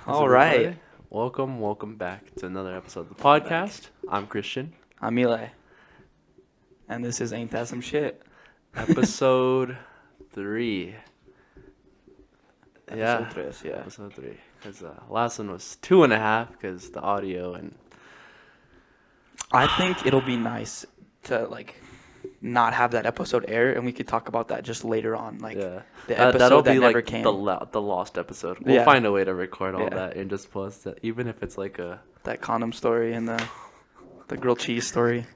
All right. Welcome back to another episode of the podcast. I'm Christian. I'm Eli, and this is Ain't That Some Shit? Episode 3. Episode tres, yeah. Episode 3. Because last one was 2.5 because the audio and... I think it'll be nice to, not have that episode air, and we could talk about that just later on, the episode that'll that be never like came. the lost episode. We'll Yeah. find a way to record all Yeah. that and just post it, even if it's like a... That condom story and the grilled cheese story.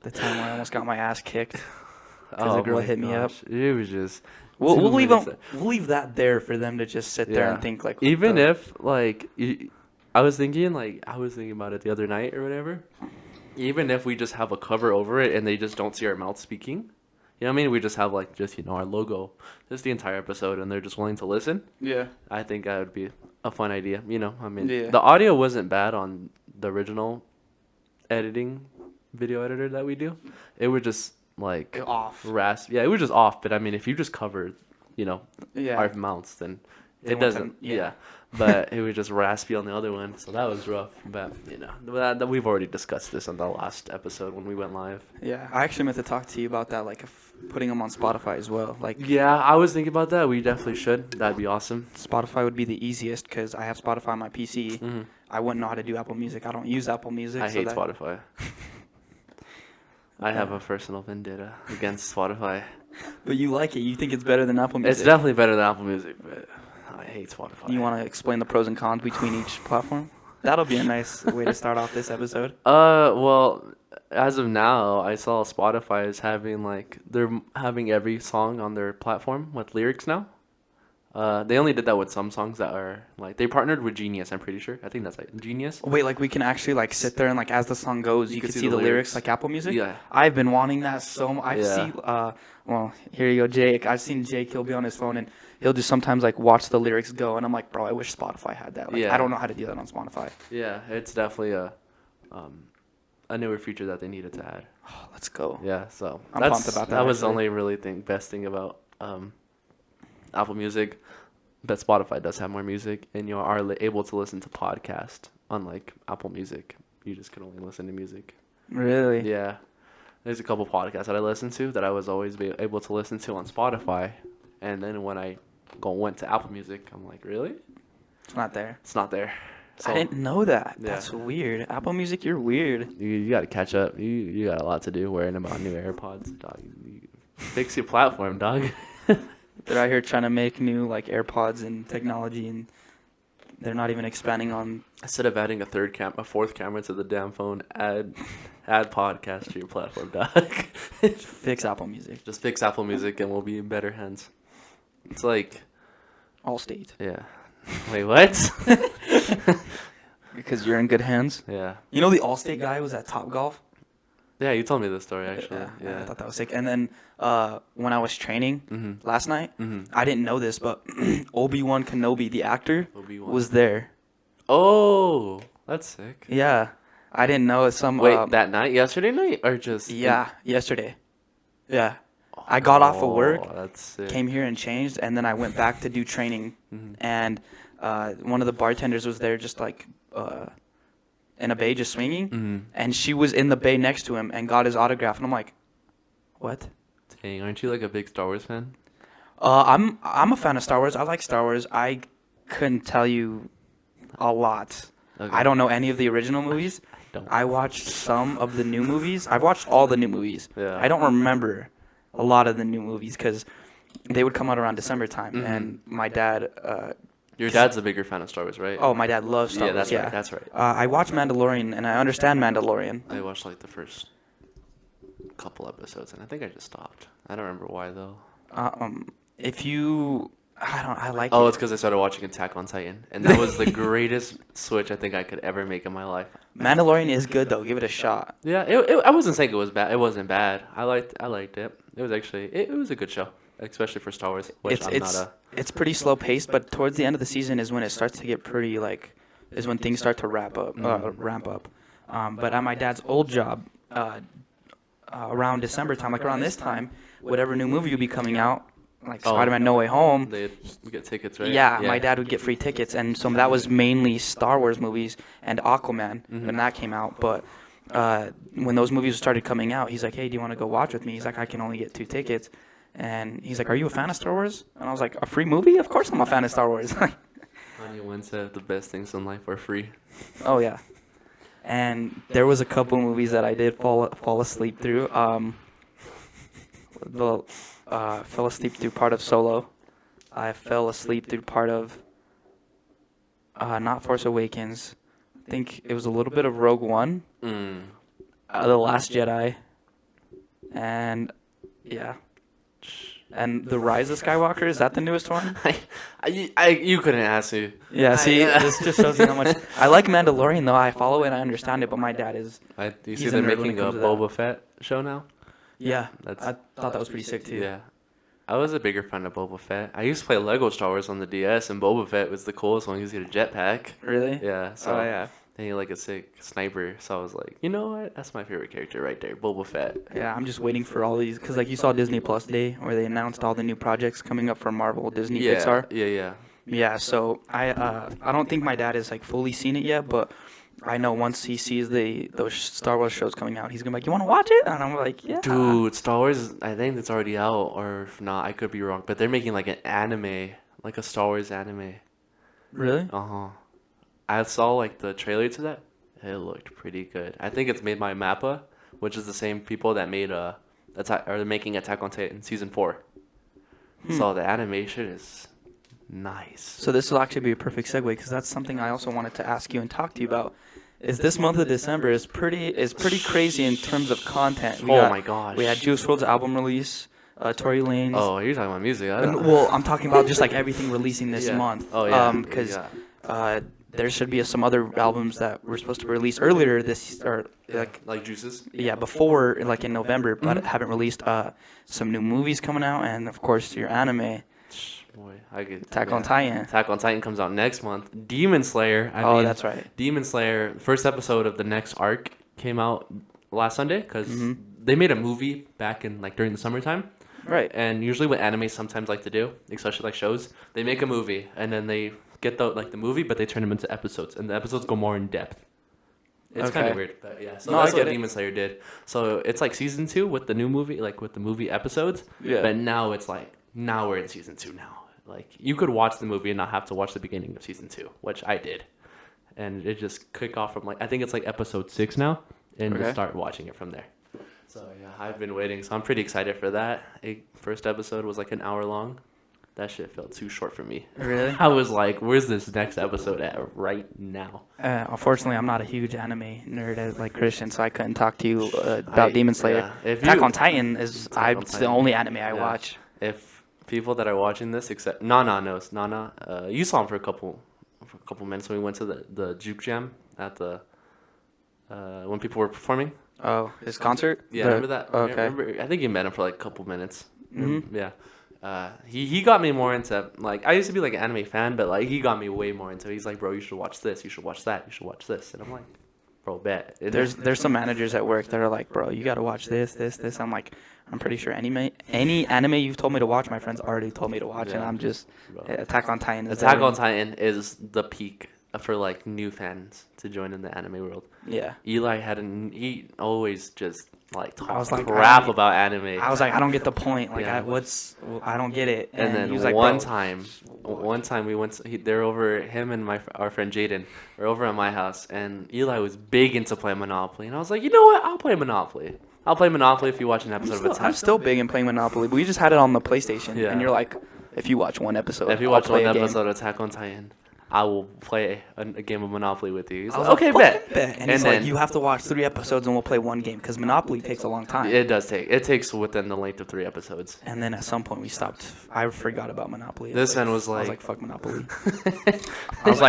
The time where I almost got my ass kicked because a girl hit me up. It was just... We'll 2 leave minutes. we'll leave that there for them to just sit there and think like. Even if I was thinking about it the other night or whatever. Even if we just have a cover over it and they just don't see our mouth speaking, you know what I mean? We just have our logo, just the entire episode, and they're just willing to listen. Yeah. I think that would be a fun idea. Yeah. The audio wasn't bad on the original video editor that we do. It was just Off. Yeah, it was just off. But if you just cover, Yeah. our mouths, then They it want doesn't. to- yeah. But it was just raspy on the other one, so that was rough. But that we've already discussed this on the last episode when we went live. Yeah. I actually meant to talk to you about that, putting them on Spotify as well. Yeah, I was thinking about that. We definitely should. That'd be awesome. Spotify would be the easiest because I have Spotify on my PC. Hmm. I wouldn't know how to do Apple Music. I don't use Apple Music. I hate Spotify. I have a personal vendetta against Spotify. But you like it. You think it's better than Apple Music. It's definitely better than Apple Music, but I hate Spotify. You want to explain the pros and cons between each platform? That'll be a nice way to start off this episode. Well, as of now, I saw Spotify is having they're having every song on their platform with lyrics now. They only did that with some songs that are they partnered with Genius. I'm pretty sure. I think that's Genius. Wait, we can actually sit there and as the song goes, you can see the lyrics like Apple Music. Yeah. I've been wanting that so much. I've Yeah. seen. Well, here you go, Jake. I've seen Jake. He'll be on his phone and he'll just sometimes watch the lyrics go, and I'm like, bro, I wish Spotify had that. Yeah. I don't know how to do that on Spotify. Yeah, it's definitely a newer feature that they needed to add. Oh, let's go. Yeah, so I'm pumped about that, That was the actually. only really best thing about Apple Music. But Spotify does have more music, and you are able to listen to podcasts. Unlike Apple Music, you just can only listen to music. Really? Yeah, there's a couple podcasts that I listen to that I was always able to listen to on Spotify, and then when I went to Apple Music, I'm like, really? It's not there. It's not there. So I didn't know that. Yeah. That's weird. Apple Music, you're weird. you got to catch up. You got a lot to do worrying about new AirPods, dog. You fix your platform, dog. They're out here trying to make new AirPods and technology, and they're not even expanding on. Instead of adding a fourth camera to the damn phone, add podcast to your platform, dog. Fix Apple Music. Just fix Apple Music and we'll be in better hands. It's like, Allstate. yeah. Wait, what? Because you're in good hands. Yeah. You know the Allstate guy was at Topgolf? Yeah, you told me this story actually. I thought that was sick. And then when I was training Mm-hmm. last night, Mm-hmm. I didn't know this, but Obi-Wan Kenobi, the actor, Obi-Wan. was there. Oh, that's sick. Yeah. I didn't know some. Wait, that night, yesterday night, or just? Yeah, yesterday. Yeah. I got off of work, That's sick. came here and changed, and then I went back to do training. Mhm. And one of the bartenders was there just in a bay just swinging. Mhm. And she was in the bay next to him and got his autograph. And I'm like, what? Dang, aren't you like a big Star Wars fan? I'm a fan of Star Wars. I like Star Wars. I couldn't tell you a lot. Okay. I don't know any of the original movies. Don't. I watched some of the new movies. I've watched all the new movies. Yeah. I don't remember a lot of the new movies because they would come out around December time. Mhm. And my dad, Your dad's a bigger fan of Star Wars, right? my dad loves Star yeah, Wars. that's right. That's right. I watched Mandalorian and I understand Mandalorian. I watched the first couple episodes, and I think I just stopped. I don't remember why though. If you, I like Oh, it. it's because I started watching Attack on Titan, and that was the greatest switch I think I could ever make in my life. Mandalorian is good though. Give it a shot. Yeah, I wasn't saying it was bad. It wasn't bad. I liked it. It was actually it was a good show, especially for Star Wars, which It's pretty slow paced, but towards the end of the season is when it starts to get pretty is when things start to ramp up. But at my dad's old job, around December time, around this time, whatever new movie would be coming out, like Oh. Spider-Man No Way Home, They get tickets, right? yeah, my dad would get free tickets, and so that was mainly Star Wars movies and Aquaman when that came out. But when those movies started coming out, he's like, "Hey, do you want to go watch with me?" He's like, "I can only get 2 tickets," and he's like, "Are you a fan of Star Wars?" And I was like, "A free movie? Of course I'm a fan of Star Wars." Kanye once said the best things in life are free. Oh yeah, and there was a couple movies that I did fall asleep through. Fell asleep through part of Solo. I fell asleep through part of not Force Awakens. I think it was a little bit of Rogue One, The Last Jedi, and yeah, and The Rise of Skywalker. Is that the newest one? You couldn't ask me. Yeah. See, this just shows you how much I like Mandalorian. Though I follow it, I understand it, but my dad is. Do you see He's a they're nerd when it making a comes to that. Boba Fett show now? Yeah, That's I thought that was pretty sick too. yeah. I was a bigger fan of Boba Fett. I used to play Lego Star Wars on the DS, and Boba Fett was the coolest one because he had a jetpack. Really? Yeah. So Oh yeah. and he had like a sick sniper. So I was like, you know what? That's my favorite character right there, Boba Fett. Yeah, I'm just waiting for all these because like you saw Disney Plus Day where they announced all the new projects coming up from Marvel, Disney, Yeah. Pixar. Yeah. Yeah, so I don't think my dad has like fully seen it yet, but I know once he sees those Star Wars shows coming out, he's gonna be like, "You want to watch it?" And I'm like, "Yeah." Dude, Star Wars, I think it's already out, or if not, I could be wrong. But they're making like an anime, like a Star Wars anime. Really? Uh-huh. I saw like the trailer to that. It looked pretty good. I think it's made by Mappa, which is the same people that made they're making Attack on Titan season 4. So the animation is nice. So this will actually be a perfect segue because that's something I also wanted to ask you and talk to you about. Is this month of December is pretty crazy in terms of content. My gosh. We had Juice WRLD's album release, Tory Lanez. Oh, you're talking about music. Well, I'm talking about just like everything releasing this Yeah. month. Oh, yeah. Because there should be some other albums that were supposed to release earlier this or like Juices. yeah before like in November, but haven't released. Some new movies coming out, and of course your anime. Boy, I get Attack on Titan. Attack on Titan comes out next month. Demon Slayer. I mean, That's right. Demon Slayer. First episode of the next arc came out last Sunday because they made a movie back in like during the summertime. Right. And usually what anime sometimes like to do, especially like shows, they make a movie and then they get the movie, but they turn them into episodes, and the episodes go more in depth. It's kind Okay. of weird, but yeah. So No, that's I what get it. Demon Slayer did. So it's like season 2 with the new movie, like with the movie episodes. Yeah. But now it's like now we're in season 2 now. Like you could watch the movie and not have to watch the beginning of season 2, which I did, and it just kick off from like I think it's like episode 6 now, and Okay. just start watching it from there. So yeah, I've been waiting. So I'm pretty excited for that. First episode was like an hour long. That shit felt too short for me. Really? I was like, where's this next episode at right now? Unfortunately, I'm not a huge anime nerd like Christian, so I couldn't talk to you about Demon Slayer. Yeah. If Attack you- on Titan is Attack on it's the Titan. only anime I Yeah. watch. If people that are watching this, except Nana knows. Nana, you saw him for a couple minutes when we went to the Juke Jam at the when people were performing. Oh, his concert? Yeah, remember that? Okay. Remember, I think you met him for like a couple minutes. Mhm. Yeah. He got me more into like I used to be like an anime fan, but like he got me way more into it. He's like, bro, you should watch this, you should watch that, you should watch this, and I'm like, bro, bet. There's some managers at work that are like, bro, you gotta watch this. I'm like, I'm pretty sure any anime you've told me to watch, my friends already told me to watch, and Yeah. I'm just Bro. Attack on Titan. Is Attack there. on Titan is the peak for like new fans to join in the anime world. Yeah. Eli he always just like talks like, crap about anime. I was like, I don't get the point. Like, Yeah. I don't get it. And then he was like, one bro, time we went. They're over him and our friend Jaden. We're over at my house, and Eli was big into playing Monopoly, and I was like, you know what? I'll play Monopoly. I'll play Monopoly if you watch an episode of Attack. I'm still big in playing Monopoly, but we just had it on the PlayStation, Yeah. and you're like, if you watch one episode, If you I'll watch play one a game. episode of Attack on Titan, I will play a game of Monopoly with you. He's I was like, okay, "Fuck bet. And he's like, then you have to watch 3 episodes and we'll play one game because Monopoly takes a long time. it does take. It takes within the length of 3 episodes. And then at some point we stopped. I forgot about Monopoly. This man was I was like, like, fuck Monopoly. I was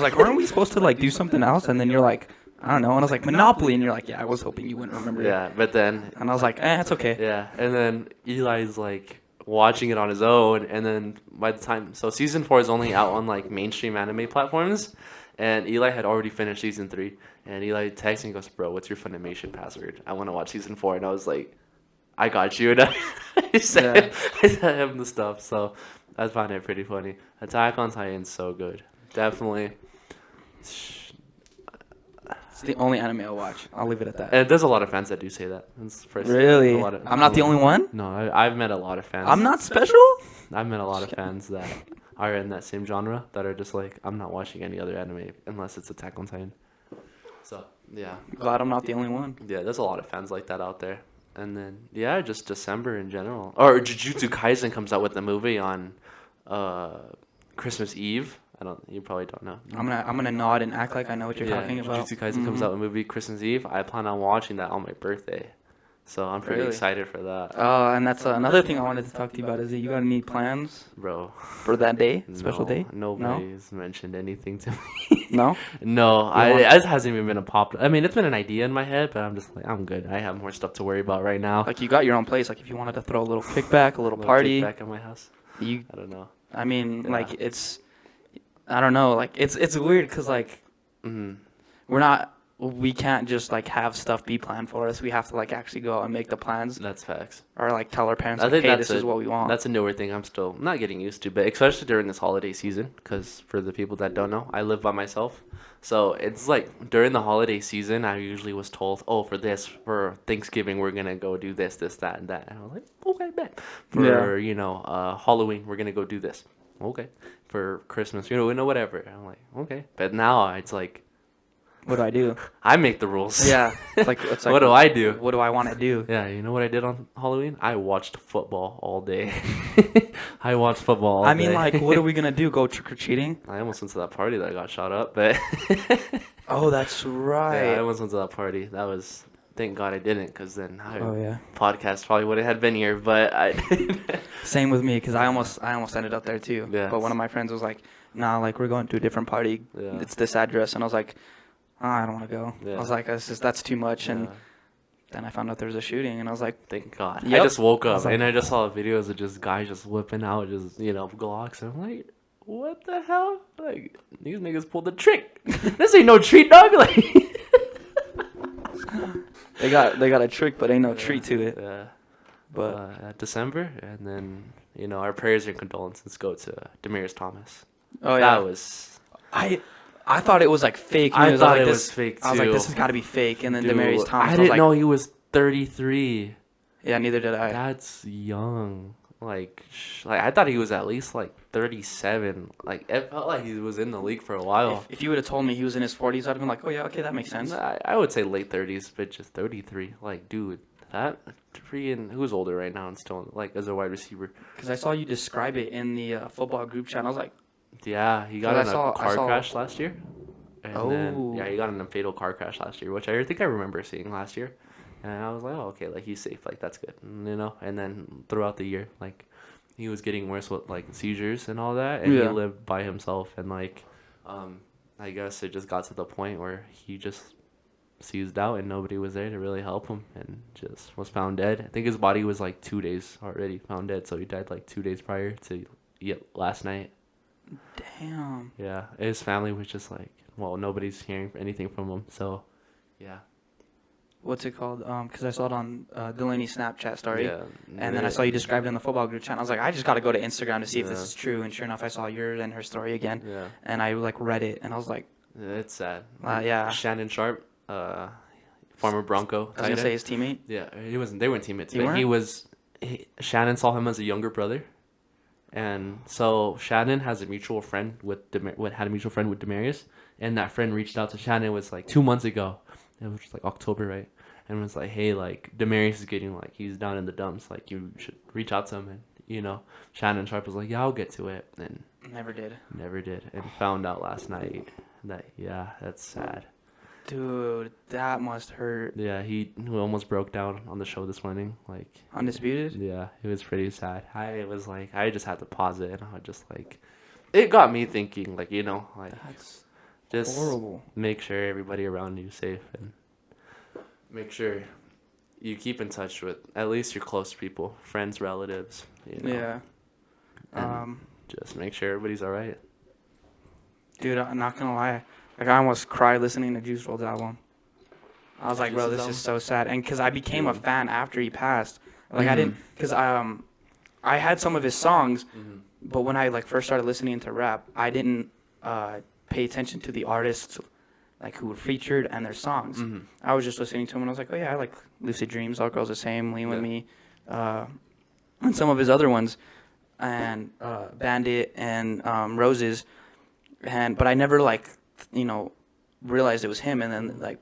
like, weren't we supposed to like do something else? And then you're like, I don't know. And I was like, Monopoly. And you're like, yeah, I was hoping you wouldn't remember it. yeah, but then And I was like, it's okay. yeah, and then Eli's like watching it on his own, and then by the time season 4 is only out on like mainstream anime platforms, and Eli had already finished season 3, and Eli texts me and goes, bro, what's your Funimation password? I want to watch season 4, and I was like, I got you. And I sent, I sent him the stuff. So I find it pretty funny. Attack on Titan's so good. Definitely. It's the only anime I'll watch. I'll leave it at that. And there's a lot of fans that do say that. It's first, Really? A lot of, I'm not the only one? No, I've met a lot of fans. I'm not special? I've met a lot of fans that are in that same genre that are just like, I'm not watching any other anime unless it's Attack on Titan. So, yeah. Glad I'm not the only one. Yeah, there's a lot of fans like that out there. And then, yeah, just December in general. Or Jujutsu Kaisen comes out with the movie on Christmas Eve. You probably don't know. I'm gonna nod and act like I know what you're talking about. Jujutsu Kaisen comes out with the movie Christmas Eve. I plan on watching that on my birthday. So I'm pretty excited for that. Oh, and that's another thing I wanted to talk to you about. Is that you got any plans, bro, for that day, special day? Nobody's mentioned anything to me. No. No, it hasn't even been a pop. I mean, it's been an idea in my head, but I'm just like, I'm good. I have more stuff to worry about right now. Like you got your own place. Like if you wanted to throw a little kickback, a little party. Kickback at my house. I don't know. I mean, like it's, I don't know. Like it's weird because like, we can't just like have stuff be planned for us. We have to like actually go out and make the plans. That's facts. Or like tell our parents, I like, think hey, this is what we want. That's a newer thing I'm still not getting used to, but especially during this holiday season, because for the people that don't know, I live by myself. So it's like during the holiday season, I usually was told, oh, for Thanksgiving, we're going to go do this, that, and that. And I was like, okay, bet. For, Halloween, we're going to go do this. Okay. For Christmas, whatever. I'm like, okay. But now it's like, what do I do? I make the rules. Yeah. It's like what do I do? What do I want to do? Yeah, you know what I did on Halloween? I watched football all day. I watched football all day. I mean, like, what are we going to do? Go trick-or-treating? I almost went to that party that got shot up, but... Oh, that's right. Yeah, I almost went to that party. That was... Thank God I didn't, because then podcast probably would have been here, but I didn't. Same with me, because I almost ended up there, too. Yeah. But one of my friends was like, nah, like, we're going to a different party. Yeah. It's this address. And I was like... Oh, I don't want to go. Yeah. I was like, that's too much. And then I found out there was a shooting, and I was like, thank God. Yep. I just woke up, and I just saw videos of just guys just whipping out just, Glocks. And I'm like, what the hell? Like, these niggas pulled the trick. This ain't no treat, dog. Like, they got a trick, but ain't no treat to it. Yeah. But December, and then, our prayers and condolences go to Demarius Thomas. Oh, yeah. That was... I thought it was like fake news. I thought it was fake too. I was like, this has got to be fake. And then Dude, Demarius Thomas. I didn't know he was 33. Yeah, neither did I. That's young. Like I thought he was at least like 37. Like it felt like he was in the league for a while. If you would have told me he was in his 40s, I'd have been like, oh yeah, okay, that makes sense. I would say late 30s, but just 33. Like, dude, that freaking who's older right now and still like as a wide receiver. Because I saw you describe it in the football group chat. And I was like, yeah, he got in a car crash last year. And then, he got in a fatal car crash last year, which I think I remember seeing last year. And I was like, oh, okay, like, he's safe. Like, that's good, And then throughout the year, like, he was getting worse with, like, seizures and all that. And he lived by himself. And, like, I guess it just got to the point where he just seized out and nobody was there to really help him and just was found dead. I think his body was, like, 2 days already found dead. So he died, like, 2 days prior to last night. Damn. Yeah, his family was just like, well, nobody's hearing anything from him, so, yeah. What's it called? Because I saw it on Delaney's Snapchat story, yeah, and then I saw you described it in the football group chat. I was like, I just got to go to Instagram to see if this is true, and sure enough, I saw yours and her story again, and I like read it, and I was like, it's sad. Yeah. Shannon Sharp, former Bronco. I was gonna say his teammate. Yeah, he wasn't. They weren't teammates. They but weren't? Shannon saw him as a younger brother. And so Shannon has a mutual friend had a mutual friend with Demarius, and that friend reached out to Shannon. It was like 2 months ago. It was like October, right? And was like, hey, like Demarius is getting like he's down in the dumps. Like you should reach out to him. And Shannon Sharp was like, yeah, I'll get to it. And never did. And found out last night that that's sad. Dude, that must hurt. Yeah, he almost broke down on the show this morning. Like Undisputed? Yeah, it was pretty sad. I just had to pause it, and I was just like, it got me thinking, like, that's just horrible. Make sure everybody around you is safe, and make sure you keep in touch with at least your close people, friends, relatives. Yeah. And just make sure everybody's all right. Dude, I'm not gonna lie. Like, I almost cried listening to Juice WRLD's album. I was like, bro, this is so sad. And because I became a fan after he passed, Like I didn't, cause I had some of his songs, Mhm. but when I like first started listening to rap, I didn't pay attention to the artists like who were featured and their songs. Mhm. I was just listening to him and I was like, oh yeah, I like Lucid Dreams, All Girls the Same, Lean With Yeah. Me, and some of his other ones, and Bandit and Roses, but I never like realized it was him, and then like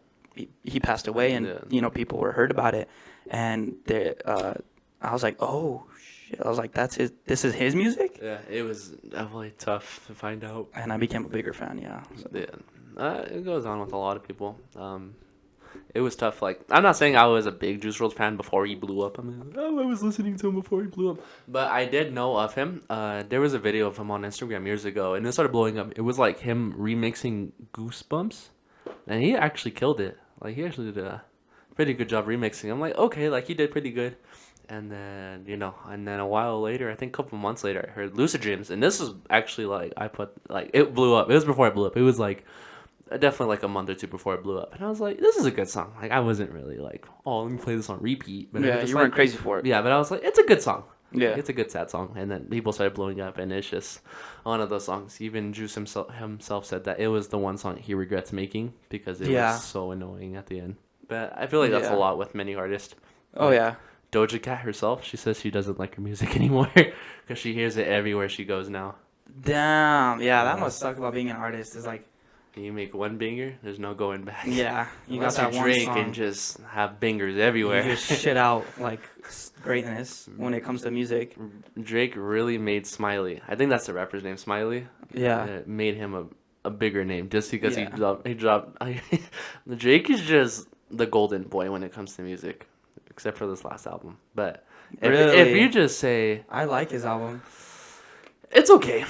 he passed away, and Yeah. people were heard about it, and I was like, oh shit, I was like, this is his music, Yeah, it was definitely tough to find out. and I became a bigger fan. Yeah. So. Yeah, it goes on with a lot of people. It was tough. Like, I'm not saying I was a big Juice WRLD fan before he blew up. I mean, oh, I was listening to him before he blew up. But I did know of him. There was a video of him on Instagram years ago, and it started blowing up. It was like him remixing Goosebumps, and he actually killed it. Like, he actually did a pretty good job remixing. I'm like, okay, like, he did pretty good. And then, a while later, I think a couple months later, I heard Lucid Dreams. And this is actually, like, it blew up. It was before it blew up. It was, like, definitely, like, a month or two before it blew up. And I was like, this is a good song. Like, I wasn't really, like, oh, let me play this on repeat. But Yeah, you weren't crazy for it. Yeah, but I was like, it's a good song. Yeah. Like, it's a good sad song. And then people started blowing up, and it's just one of those songs. Even Juice himself said that it was the one song he regrets making because it was so annoying at the end. But I feel like that's a lot with many artists. Oh, yeah. Doja Cat herself, she says she doesn't like her music anymore because she hears it everywhere she goes now. Damn. Yeah, that must suck about being an artist. Is like, You make one banger, there's no going back. yeah, you Unless got that you're one Drake song. and just have bangers everywhere. You just shit out like greatness when it comes to music. Drake really made Smiley. I think that's the rapper's name, Smiley. Yeah. It made him a bigger name just because Yeah. he dropped. Drake is just the golden boy when it comes to music, except for this last album. But if you just say I like his album. it's okay,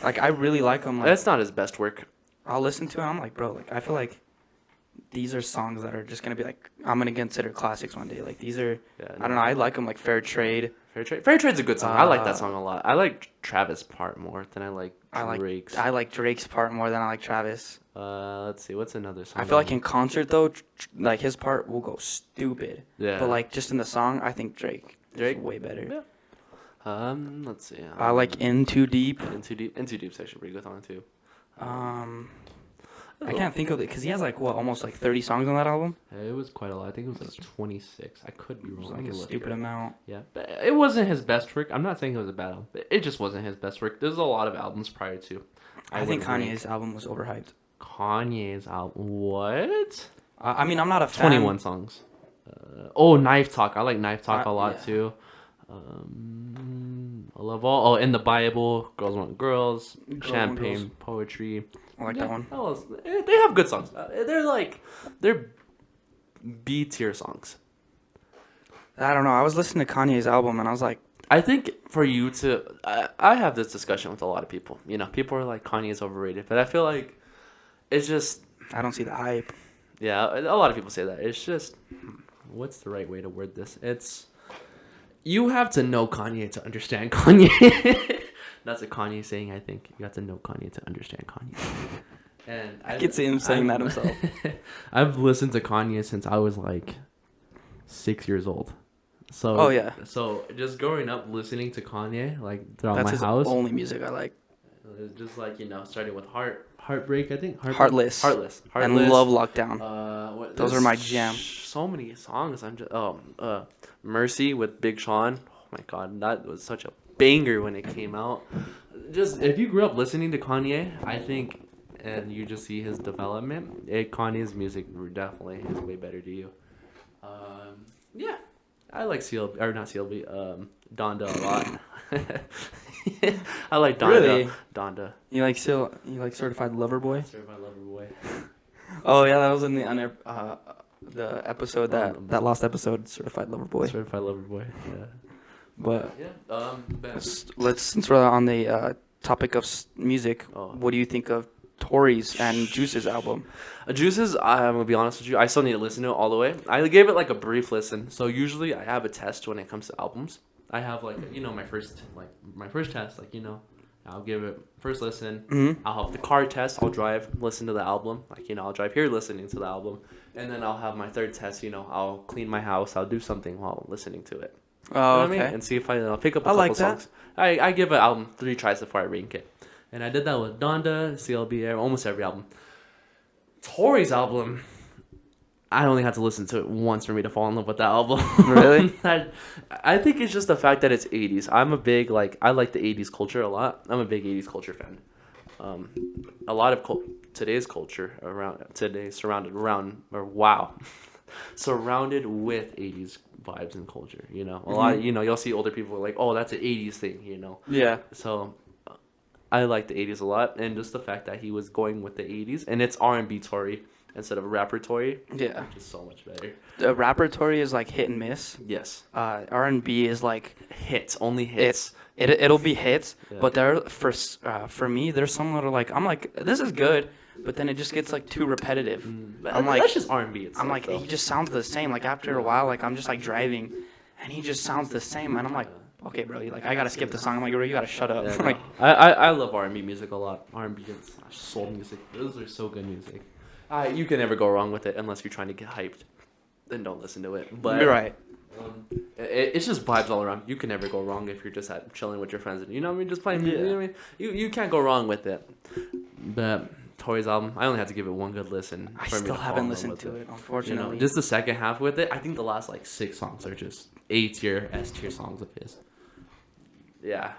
Like I really like him. Like, that's not his best work. I'll listen to it. I'm like, bro, like I feel like these are songs that are just gonna be like I'm gonna consider classics one day. Like these are, I don't know. I like them like Fair Trade. Fair Trade's a good song. I like that song a lot. I like Travis' part more than I like Drake's. I like Drake's part more than I like Travis. Let's see, what's another song? I feel like in concert though, like his part will go stupid. Yeah. But like just in the song, I think Drake is way better. Yeah. Let's see. I like In Too Deep. In Too Deep's actually a pretty good song too. I can't think of it because he has like almost like 30 songs on that album. It was quite a lot. I think it was like 26. I could be wrong. Like a stupid amount. Yeah, but it wasn't his best work. I'm not saying it was a bad album. But it just wasn't his best work. There's a lot of albums prior to. I think Kanye's album was overhyped. Kanye's album? What? I mean, I'm not a fan. 21 songs. Knife Talk. I like Knife Talk a lot too. I love all. Oh, In the Bible, Girls Want Girls, Champagne Want Girls. Poetry. I like that one. They have good songs. They're B tier songs. I don't know. I was listening to Kanye's album and I was like, I think for you to, I have this discussion with a lot of people. People are like Kanye's overrated, but I feel like it's just. I don't see the hype. Yeah, a lot of people say that. It's just, what's the right way to word this? It's, you have to know Kanye to understand Kanye. That's a Kanye saying, I think. You have to know Kanye to understand Kanye. And I could see him saying that himself. I've listened to Kanye since I was like 6 years old. So Oh, yeah. So just growing up listening to Kanye like throughout That's my his house. only music I like. It's just like starting with Heartbreak, I think. Heartless. And Love Lockdown. Those are my jam. So many songs. I'm just Mercy with Big Sean. Oh my god, that was such a banger when it came out. Just if you grew up listening to Kanye, I think, and you just see his development, Kanye's music definitely is way better to you. Yeah, I like CLB or not CLB. Donda a lot. I like Donda. Really? Donda. You like Certified Lover Boy? Certified Lover Boy. Oh yeah, that was in the episode that lost episode, Certified Lover Boy. Certified Lover Boy. Yeah. But yeah. since we're on the topic of music, what do you think of Tory's and Juice's album? Juice's, I'm gonna be honest with you, I still need to listen to it all the way. I gave it like a brief listen. So usually I have a test when it comes to albums. I have like my first test, I'll give it first listen. Mm-hmm. I'll have the car test. I'll drive, listen to the album. I'll drive here listening to the album, and then I'll have my third test. I'll clean my house. I'll do something while listening to it. You know Oh, what I mean? okay. And see if I pick up a I couple like that. songs. I give an album 3 tries before I rank it. And I did that with Donda, CLB, almost every album. Tori's album, I only had to listen to it once for me to fall in love with that album. Really? I think it's just the fact that it's 80s. I'm a big, like, I like the 80s culture a lot. I'm a big 80s culture fan. Um, a lot of today's culture around today surrounded around, or wow, surrounded with 80s vibes and culture. You know, a lot of, you'll see older people like, oh, that's an 80s thing, Yeah. So I like the 80s a lot, and just the fact that he was going with the 80s, and it's R&B Tory instead of rapper Tory, Yeah. which is so much better. The rapper Tory is like hit and miss. Yes. R&B is like Hits, only hits. it'll be hits, Yeah. but for me there's some that are like I'm like this is good, but then it just gets like too repetitive. I'm like That's just R&B itself, I'm like though. he just sounds the same. Like after a while, like I'm just like driving, and he just sounds the same, and I'm like, okay, bro, like I gotta skip the song. I'm like, bro, you gotta shut up. Yeah, Like no. I love R&B music a lot. R&B and soul music. Those are so good music. You can never go wrong with it unless you're trying to get hyped. Then don't listen to it. But you're right. it's just vibes all around. You can never go wrong if you're just chilling with your friends. And, you know what I mean? Just playing music. Yeah. You know what I mean? You can't go wrong with it. But Tori's album, I only had to give it one good listen. I for me still to fall haven't in love listened with to it, You know, unfortunately. just the second half with it. I think the last like 6 songs are just A tier, S tier songs of his. Yeah,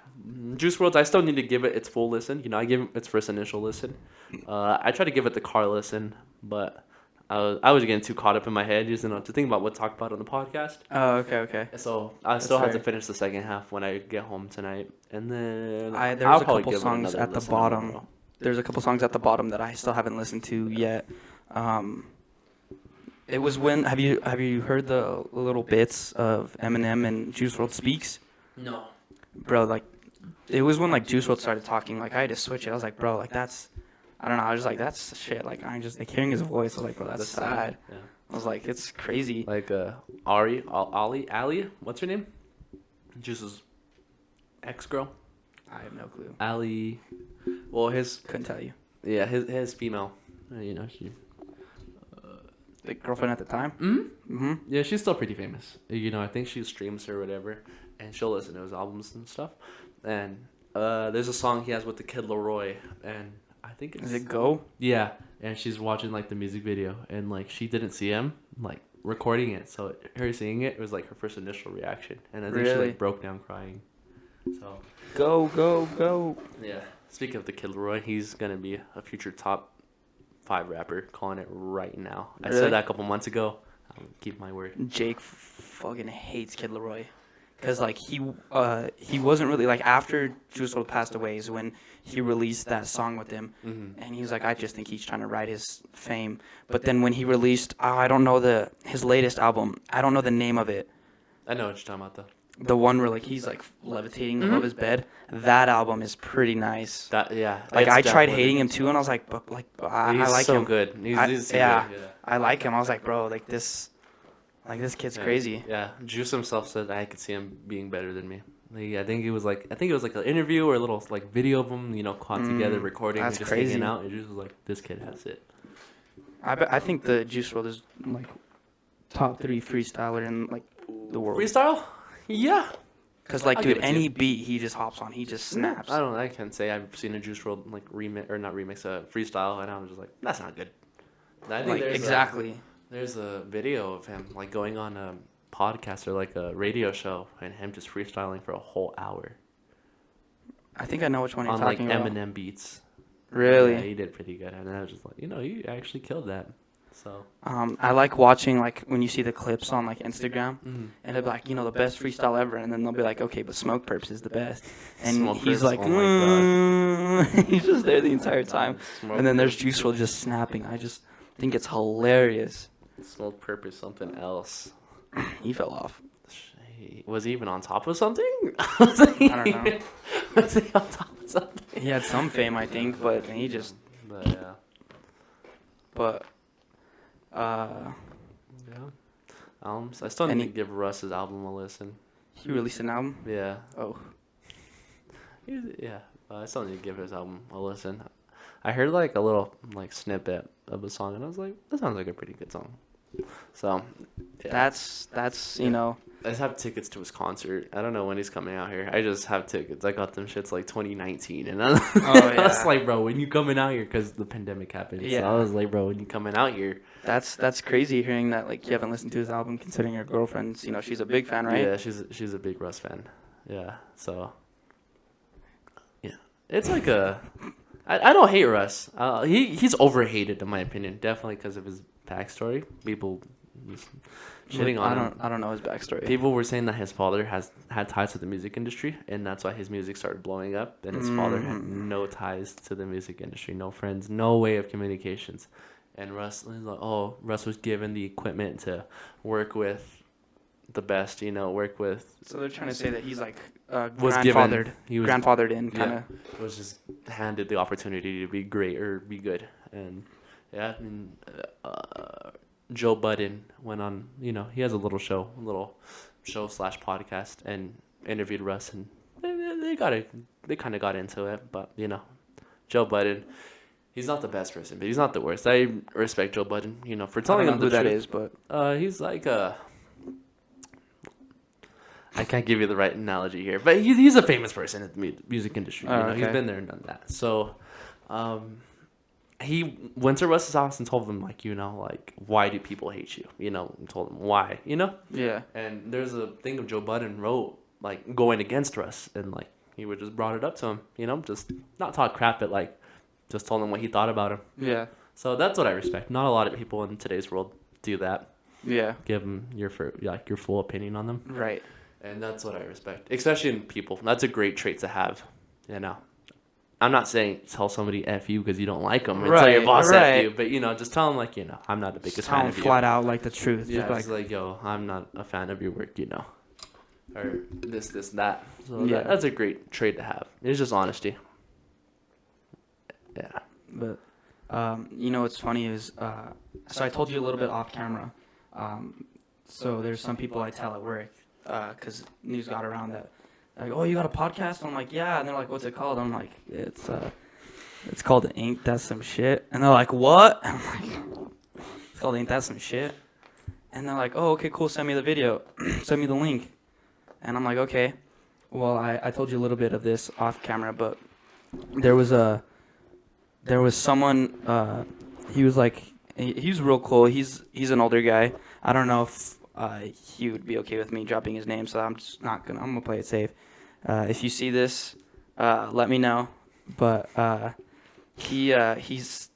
Juice WRLD. I still need to give it its full listen. You know, I give it its first initial listen. I try to give it the car listen, but I was getting too caught up in my head, just to think about what to talk about on the podcast. Oh, okay. So I still have to fair. finish the second half when I get home tonight, and then There's I'll a probably couple give it songs another at the listen bottom. tomorrow. There's a couple songs at the bottom that I still haven't listened to yet. It was when have you heard the little bits of Eminem and Juice WRLD Speaks? No. Bro, like it was when like Juice WRLD started talking. Like I had to switch it. I was like, bro, like that's I don't know. I was just like, that's shit. Like I just like hearing his voice. I was like, bro, that's sad. Yeah. I was like, it's crazy. Like Ali, what's her name? Juice's ex-girl. I have no clue. Ali, well his Couldn't tell you. yeah his female, you know she. The girlfriend at the time. Yeah, she's still pretty famous. You know, I think she streams or whatever, and she'll listen to his albums and stuff. And there's a song he has with the Kid Laroi, and I think it's Is it Go? yeah. And she's watching like the music video, and like she didn't see him like recording it, so her seeing it was like her first initial reaction, and I think she Really? like broke down crying. So Go. yeah. Speaking of the Kid Laroi, he's gonna be a future top 5 rapper. Calling it right now. I Really? said that a couple months ago. I'll keep my word. Jake fucking hates Kid Laroi. Cause like he wasn't really like after Juice WRLD passed away is when he released that song with him, and he was like, I just think he's trying to ride his fame. But then when he released, I don't know his latest album. I don't know the name of it. I know what you're talking about though. The one where like he's like levitating above his bed. That album is pretty nice. That yeah. Like it's I tried definitely- hating him too, and I was like, but like I He's like so him. good. He's so Yeah. good. Yeah. I like him. I was like, bro, like this kid's crazy. Yeah, Juice himself said I could see him being better than me. Like, I think it was like an interview or a little like video of them, caught together recording and that's just crazy. hanging out. And Juice was like, "This kid has it." I think the Juice WRLD is like top 3 freestyler in like the world. Freestyle? Yeah. Cause like I'll dude, give it to you. any beat he just hops on, he just snaps. I can't say I've seen a Juice WRLD like remix or not remix a freestyle, and I was just like, "That's not good." I think Like there's exactly. There's a video of him like going on a podcast or like a radio show and him just freestyling for a whole hour I think I know which one you're on like talking about. Eminem beats. Really? Yeah, he did pretty good, and I was just like, he actually killed that. So. I like watching like when you see the clips on like Instagram, Mhm. and they're like, the best freestyle ever, and then they'll be like, okay, but Smoke Purps is the best, and Smoke he's Purps, like, oh my he's just there the entire time, Smoke and then there's Purps. Juice WRLD just snapping. I just think it's hilarious. Smoke Purp is something else. He fell off. Was he even on top of something? I don't know. Was he on top of something? He had some fame, I think, but he just, But yeah. but, Yeah. I still And need he- to give Russ's album a listen. he released an album. Yeah. Oh, Yeah. I still need to give his album a listen. I heard like a little like snippet of a song, and I was like, that sounds like a pretty good song. So. Yeah. that's I just have tickets to his concert. I don't know when he's coming out here. I just have tickets. I got them shits like 2019, and I, I was yeah. like, bro, when you coming out here? Because the pandemic happened. So I Yeah. was like, bro, when you coming out here? That's crazy hearing that like you haven't listened to his album, considering your girlfriend's, she's a big fan, right? Yeah, she's a big Russ fan. Yeah, so yeah, it's like I don't hate Russ. He's overhated in my opinion, definitely because of his backstory. People just shitting on him. I don't know his backstory. People were saying that his father had ties to the music industry, and that's why his music started blowing up. And his father had no ties to the music industry, no friends, no way of communications. And Russ was like, oh, Russ was given the equipment to work with the best, work with. So they're trying to say that he's like Was grandfathered, given. He was grandfathered in, kind of. yeah, was just handed the opportunity to be great or be good, and yeah, and Joe Budden went on. He has a little show slash podcast, and interviewed Russ, and they kind of got into it, but Joe Budden. He's not the best person, but he's not the worst. I respect Joe Budden, for telling him who the that truth. is, but He's like I can't give you the right analogy here, but he's a famous person in the music industry. Okay. He's been there and done that. So, he went to Russ's house and told him like, why do people hate you? And told him why, yeah. And there's a thing of Joe Budden wrote like going against Russ, and like he would just brought it up to him, just not talk crap, but like just told him what he thought about him. Yeah. So that's what I respect. Not a lot of people in today's world do that. Yeah. Give them your full opinion on them. Right. And that's what I respect, especially in people. That's a great trait to have, I'm not saying tell somebody F you because you don't like them. Tell your boss F you. But, just tell them, like, I'm not the biggest fan of you. Flat out, like, the truth. Yeah, just like, yo, I'm not a fan of your work, Or this, that. So yeah. That's a great trait to have. It's just honesty. Yeah. But, what's funny is, so I told you a little bit off camera. So there's some people I tell at work, because news got around that, like, oh, you got a podcast? I'm like, yeah. And they're like, what's it called? I'm like, it's called Ain't That Some Shit. And they're like, what? I'm like, it's called Ain't That Some Shit. And they're like, oh, okay, cool. Send me the video. Send me the link. And I'm like, okay. Well, I told you a little bit of this off camera, but there was someone, he was like, he was real cool. He's an older guy. I don't know if he would be okay with me dropping his name, so I'm gonna play it safe. If you see this, let me know. But he's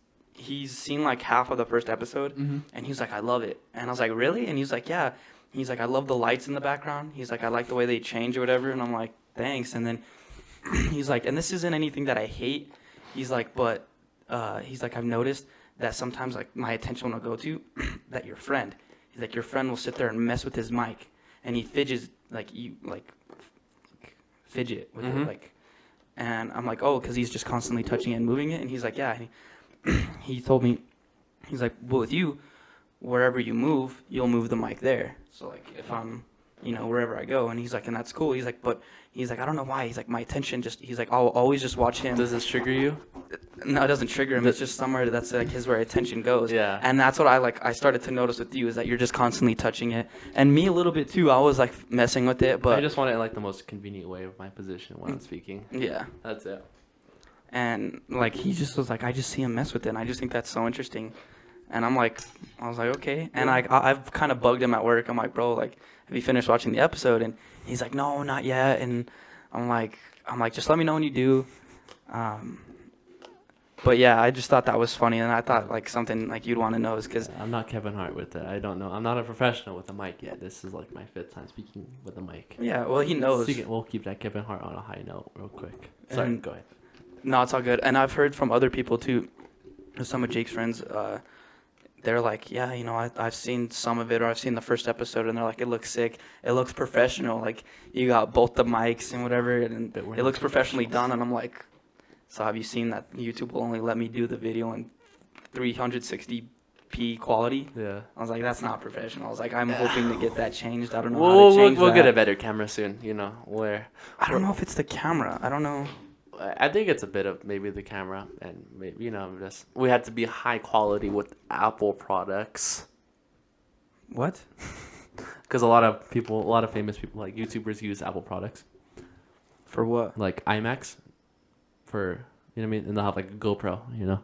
seen like half of the first episode, and he was like, I love it. And I was like, really? And he's like, yeah. He's like, I love the lights in the background. He's like, I like the way they change or whatever. And I'm like, thanks. And then he's like, and this isn't anything that I hate. He's like, but he's like, I've noticed that sometimes like my attention will go to that your friend. He's like, your friend will sit there and mess with his mic, and he fidgets fidget with it, like. And I'm like, oh, because he's just constantly touching it and moving it. And he's like, yeah. And he told me, he's like, well, with you, wherever you move, you'll move the mic there. So like if I'm, wherever I go, and he's like, and that's cool. He's like, but he's like, I don't know why. He's like, my attention he's like, I'll always just watch him. Does this trigger you? No, it doesn't trigger him. It's just somewhere that's like where attention goes. Yeah. And that's what I started to notice with you, is that you're just constantly touching it. And me a little bit too. I was like messing with it, but I just want it in like the most convenient way of my position when I'm speaking. Yeah. That's it. And like he just was like, I just see him mess with it, and I just think that's so interesting. And I was like, okay. And I've kind of bugged him at work. I'm like, bro, like, have you finished watching the episode? And he's like, no, not yet. And I'm like, just let me know when you do. But yeah, I just thought that was funny, and I thought like something like you'd want to know is because I'm not Kevin Hart with it. I don't know. I'm not a professional with a mic yet. This is like my 5th time speaking with a mic. Yeah, well, he knows. We'll keep that Kevin Hart on a high note real quick. Sorry, go ahead. No, it's all good. And I've heard from other people too. Some of Jake's friends, they're like, yeah, I've seen some of it, or I've seen the first episode, and they're like, it looks sick. It looks professional. Like, you got both the mics and whatever, and it looks professionally done. And I'm like, so have you seen that YouTube will only let me do the video in 360p quality? Yeah. I was like, that's not professional. I was like, I'm hoping to get that changed. I don't know how to change we'll that. get a better camera soon, where... I don't know if it's the camera. I don't know. I think it's a bit of maybe the camera, and maybe, just we had to be high quality with Apple products. What? Because a lot of people, a lot of famous people, like YouTubers, use Apple products, For what? like IMAX, for you know what I mean, and they'll have like a GoPro. You know.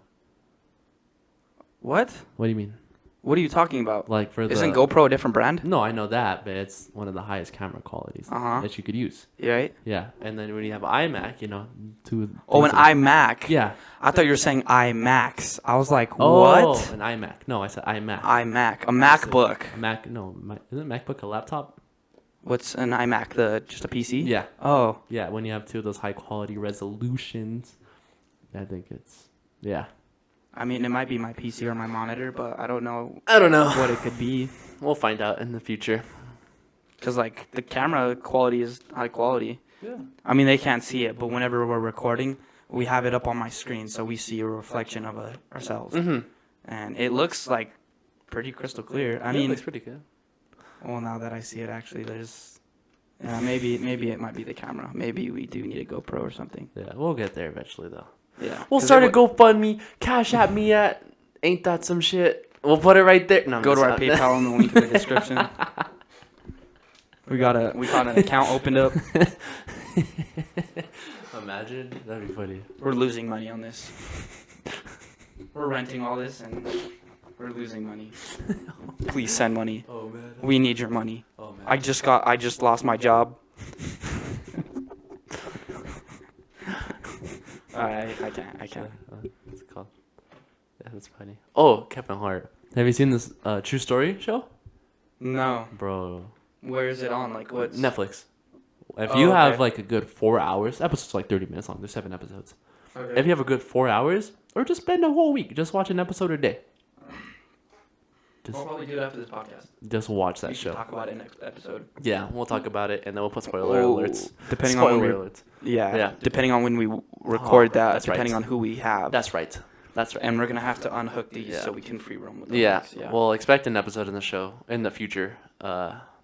What? What do you mean? What are you talking about? Like for Isn't the GoPro a different brand? No, I know that, but it's one of the highest camera qualities Uh-huh. that you could use. Right? Yeah, and then when you have iMac, you know, two. Oh, an iMac. Yeah. I thought you were saying iMax. I was like, Oh, what? an iMac. No, I said iMac. iMac. A MacBook. A Mac. No, isn't MacBook a laptop? What's an iMac? Just a PC? Yeah. Oh. Yeah, when you have two of those high quality resolutions, I think it's yeah. I mean, it might be my PC or my monitor, but I don't know I don't know what it could be. We'll find out in the future. Because, like, the camera quality is high quality. Yeah. I mean, they can't see it, but whenever we're recording, we have it up on my screen, so we see a reflection of ourselves. Mm-hmm. And it looks, like, pretty crystal clear. I It mean, looks pretty good. well, now that I see it, actually, there's... maybe it might be the camera. Maybe we do need a GoPro or something. Yeah, we'll get there eventually though. Yeah. We'll start a GoFundMe. Cash at me at. Ain't that some shit? We'll put it right there. No, Go to our PayPal and the link in the description. We got an account opened up. Imagine that'd be funny. We're losing money on this. We're renting all this and we're losing money. Please send money. Oh man. We need your money. Oh man. I just lost my job. I can't. What's it called? Yeah, that's funny. Oh, Kevin Hart. Have you seen this True Story show? No. Bro. Where is it on? Like what's Netflix. If Oh, you have okay. like a good 4 hours, episodes are like 30 minutes long. There's 7 episodes. Okay. If you have a good 4 hours, or just spend a whole week, just watch an episode a day. We'll probably do it after this podcast. Just watch We that should show. talk about it next episode. Yeah, we'll talk about it, and then we'll put spoiler Oh, alerts. depending Spoiler on when alerts. Yeah. Yeah. Depending on when we record that, that's right. depending on who we have. That's right. That's right. And we're gonna have to unhook these Yeah. so we can free roam with them. Yeah. Yeah. We'll expect an episode in the show in the future,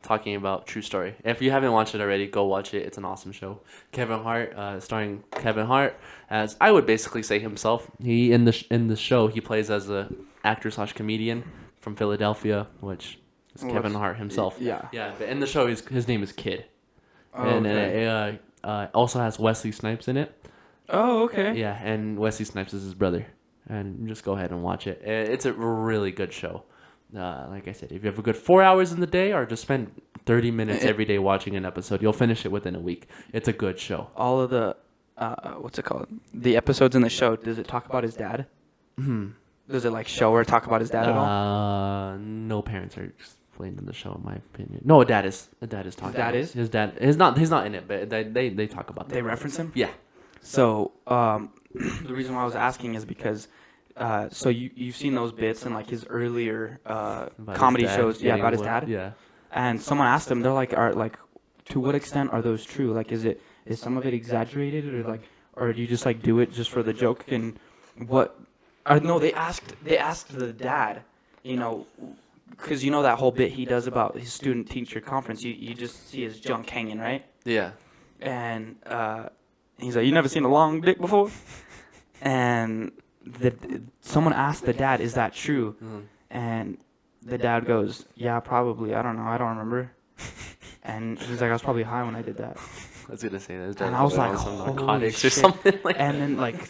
talking about True Story. If you haven't watched it already, go watch it. It's an awesome show. Kevin Hart, starring Kevin Hart as I would basically say himself. He in the show he plays as a actor / comedian from Philadelphia, which is Well, Kevin that's- Hart himself. Yeah. Yeah, but in the show his name is Kid, Oh, and okay. it also has Wesley Snipes in it. Oh, okay. Yeah, and Wesley Snipes is his brother. And just go ahead and watch it. It's a really good show. Like I said, if you have a good 4 hours in the day, or just spend 30 minutes every day watching an episode, you'll finish it within a week. It's a good show. All of the, what's it called? The episodes in the show. Does it talk about his dad? Does it like show or talk about his dad at all? No parents are explained in the show, in my opinion. No, a dad is talking. His dad about it. is? His dad is not. He's not in it, but they talk about that. They reference him. Yeah. So, the reason why I was asking is because, so you've seen those bits in like his earlier About his comedy dad shows, yeah, getting about his whooped. dad. Yeah. And someone asked him, they're like, to what extent are those true? Like, is some of it exaggerated, or do you just like do it just for the joke? And what? No, they asked the dad, because you know that whole bit he does about his student teacher conference. You just see his junk hanging, right? Yeah. And he's like, "You never seen a long dick before?" And someone asked the dad, "Is that true?" And the dad goes, "Yeah, probably. I don't know. I don't remember." And he's like, "I was probably high when I did that." I was gonna say that. And I was like, some "Holy narcotics or shit." something like. And then like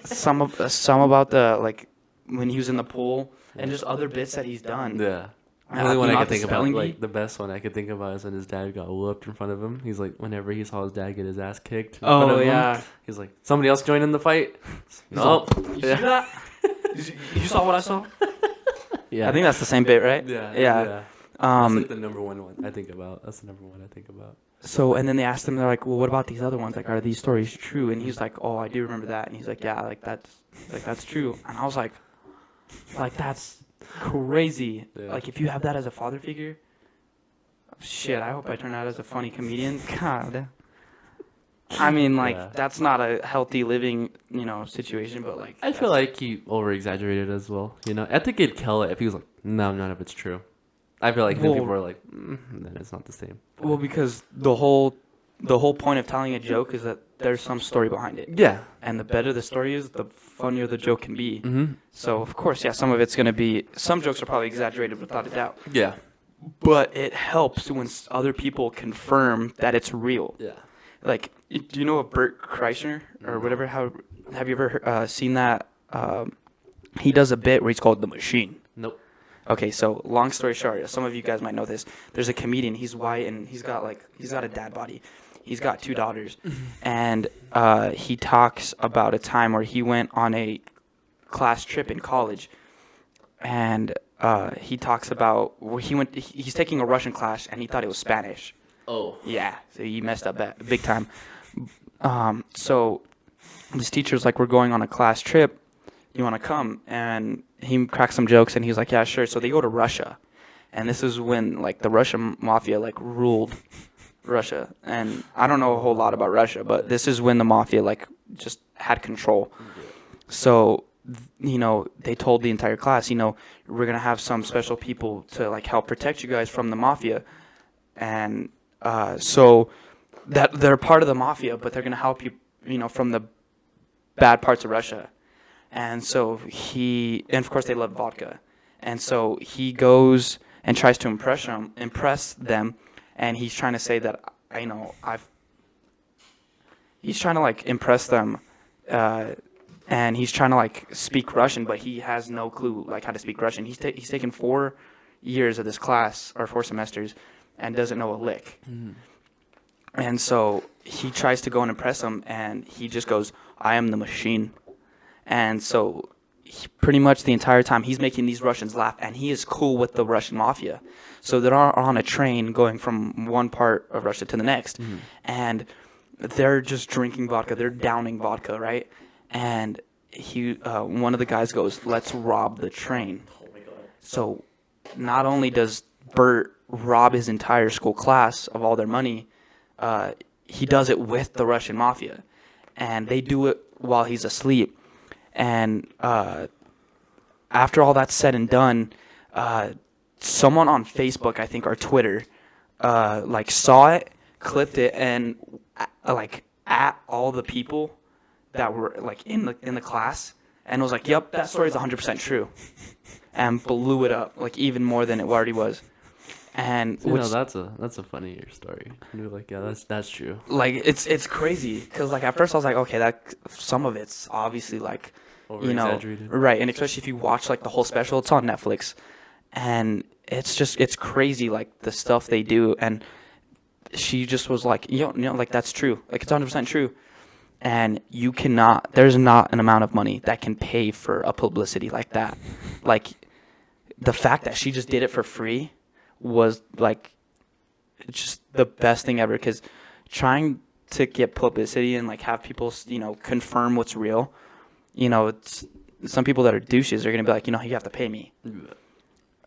some about the like when he was in the pool and just other bits that he's done. Yeah. The You only one know I the could think about, spelling bee? like the best one I could think about, is when his dad got whooped in front of him. He's like, whenever he saw his dad get his ass kicked in front of him, he's like, somebody else joined in the fight. Nope. You see that? You saw what I saw? Yeah. I think that's the same bit, right? Yeah. That's like the number one I think about. That's the number one I think about. So, and then they asked him, they're like, well, what about these other ones? Like, are these stories true? And he's like, oh, I do remember that. And he's like, yeah, that's true. And I was like, that's crazy. Yeah. Like, if you have that as a father figure, shit, I hope I turn out as a funny comedian. God. I mean, Yeah. that's not a healthy living, situation, but like. I feel like he over exaggerated as well. I think he'd kill it if he was like, no, none of it's true. I feel like then people were like, then it's not the same. Well, because the whole point of telling a joke is that there's some story behind it. Yeah. And the better the story is, the funnier the joke can be. Mm-hmm. So, of course, yeah, some of it's going to be... Some jokes are probably exaggerated without a doubt. Yeah. but it helps when other people confirm that it's real. Yeah. Like, do you know of Bert Kreischer or whatever? How have you ever seen that? He does a bit where he's called the Machine. Nope. Okay, so long story short, some of you guys might know this. There's a comedian. He's white and he's got a dad body. He's got 2 daughters, and he talks about a time where he went on a class trip in college, and he talks about where he went. He's taking a Russian class, and he thought it was Spanish. Oh. Yeah, so he messed up big time. So this teacher's like, we're going on a class trip. You want to come? And he cracks some jokes, and he's like, yeah, sure. So they go to Russia, and this is when like the Russian mafia like ruled Russia. And I don't know a whole lot about Russia, but this is when the mafia like just had control. So they told the entire class, we're gonna have some special people to like help protect you guys from the mafia, and so that they're part of the mafia, but they're gonna help you, from the bad parts of Russia. And so and of course they love vodka, and so he goes and tries to impress them, and he's trying to say that he's trying to like impress them, and he's trying to like speak Russian, but he has no clue like how to speak Russian. He's taken 4 years of this class or 4 semesters, and doesn't know a lick. And so he tries to go and impress them, and he just goes, "I am the machine." And so pretty much the entire time he's making these Russians laugh, and he is cool with the Russian mafia. So they're on a train going from one part of Russia to the next, and they're just drinking vodka. They're downing vodka, right? And one of the guys goes, "Let's rob the train." Oh my god. So not only does Bert rob his entire school class of all their money, he does it with the Russian mafia, and they do it while he's asleep. And after all that's said and done, someone on Facebook, I think, or Twitter, like saw it, clipped it, and like at all the people that were like in the class, and was like, "Yep, that story is 100% true," and blew it up like even more than it already was. And that's a funnier story. You're like, yeah, that's true. Like it's crazy because like at first I was like, okay, that some of it's obviously like Over-exaggerated. right, and especially if you watch like the whole special, it's on Netflix, and it's crazy like the stuff they do. And she just was like, like that's true, like it's 100% true, and there's not an amount of money that can pay for a publicity like that. Like the fact that she just did it for free was like just the best thing ever, because trying to get publicity and like have people confirm what's real, it's some people that are douches are gonna be like, you have to pay me,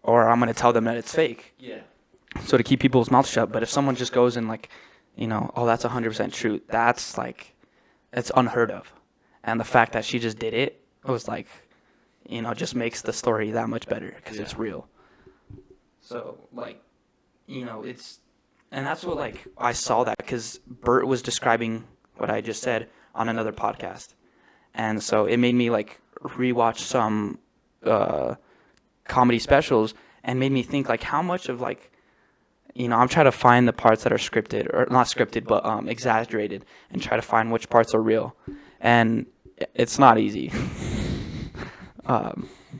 or I'm gonna tell them that it's fake. Yeah. So to keep people's mouths shut. But if someone just goes and like, oh, that's 100% true, that's like, it's unheard of. And the fact that she just did it was like, just makes the story that much better because it's real. So like, and that's what like I saw that because Bert was describing what I just said on another podcast, and so it made me like rewatch some comedy specials and made me think like how much of like, I'm trying to find the parts that are scripted or not scripted but exaggerated and try to find which parts are real, and it's not easy.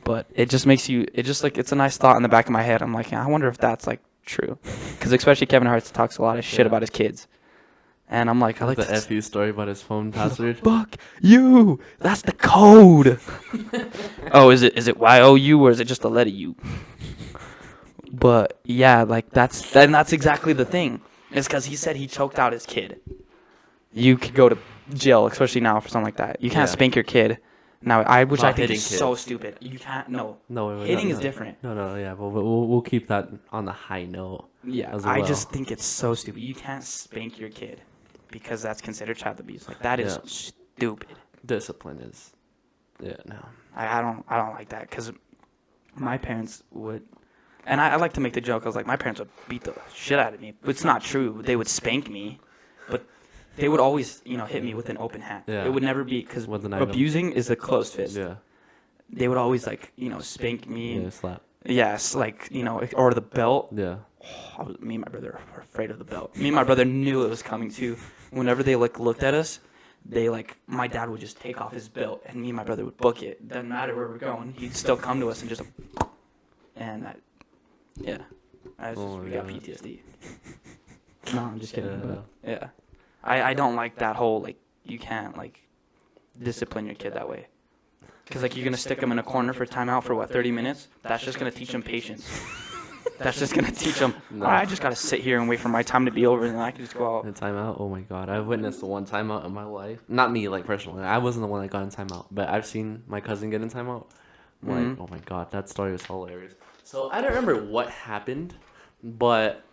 But it just makes it's a nice thought in the back of my head. I'm like, I wonder if that's like true, because especially Kevin Hart talks a lot of shit about his kids, and I'm like, I like the FU story about his phone password. Fuck you. That's the code. Oh, is it YOU or is it just the letter U? But yeah, like that's exactly the thing. It's because he said he choked out his kid. You could go to jail, especially now for something like that. You can't spank your kid. Now, which I think is so stupid. You can't. No. Hitting is different. No. Yeah, but we'll keep that on the high note. Yeah, I just think it's so stupid. You can't spank your kid because that's considered child abuse. Like that is stupid. Discipline is. Yeah, no. I don't like that because my parents would, and I like to make the joke. I was like, my parents would beat the shit out of me, but it's not true. They would spank me, but they would always, hit me with an open hand. Yeah. It would never be because abusing is a closed fist. Yeah. They would always like, spank me. Yeah, slap. Yes, like, or the belt. Yeah. Me and my brother were afraid of the belt. Me and my brother knew it was coming too. Whenever they looked at us, my dad would just take off his belt, and me and my brother would book it. Doesn't matter where we're going, he'd still come to us and just, and yeah, Oh we my got God. PTSD. No, I'm just kidding. Yeah. But yeah, I don't like that whole you can't discipline your kid that way. Because you're gonna stick them in a corner for timeout for 30 minutes. That's just gonna teach them patience. That's just gonna teach them. No. I just gotta sit here and wait for my time to be over, and then I can just go out. A timeout? Oh my God. I've witnessed the one timeout in my life. Not me, personally. I wasn't the one that got in timeout, but I've seen my cousin get in timeout. Oh my God, that story was hilarious. So I don't remember what happened, but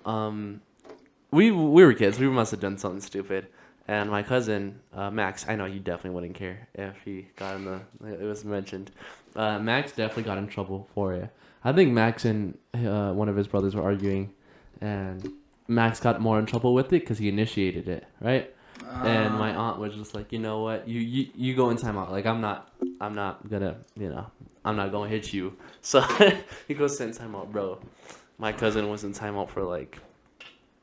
we were kids. We must have done something stupid. And my cousin, Max, I know you definitely wouldn't care if he got in it was mentioned. Max definitely got in trouble for it. I think Max and one of his brothers were arguing, and Max got more in trouble with it because he initiated it, right? And my aunt was just like, you know what, you go in timeout. I'm not gonna, I'm not gonna hit you. So he goes in timeout, bro. My cousin was in timeout for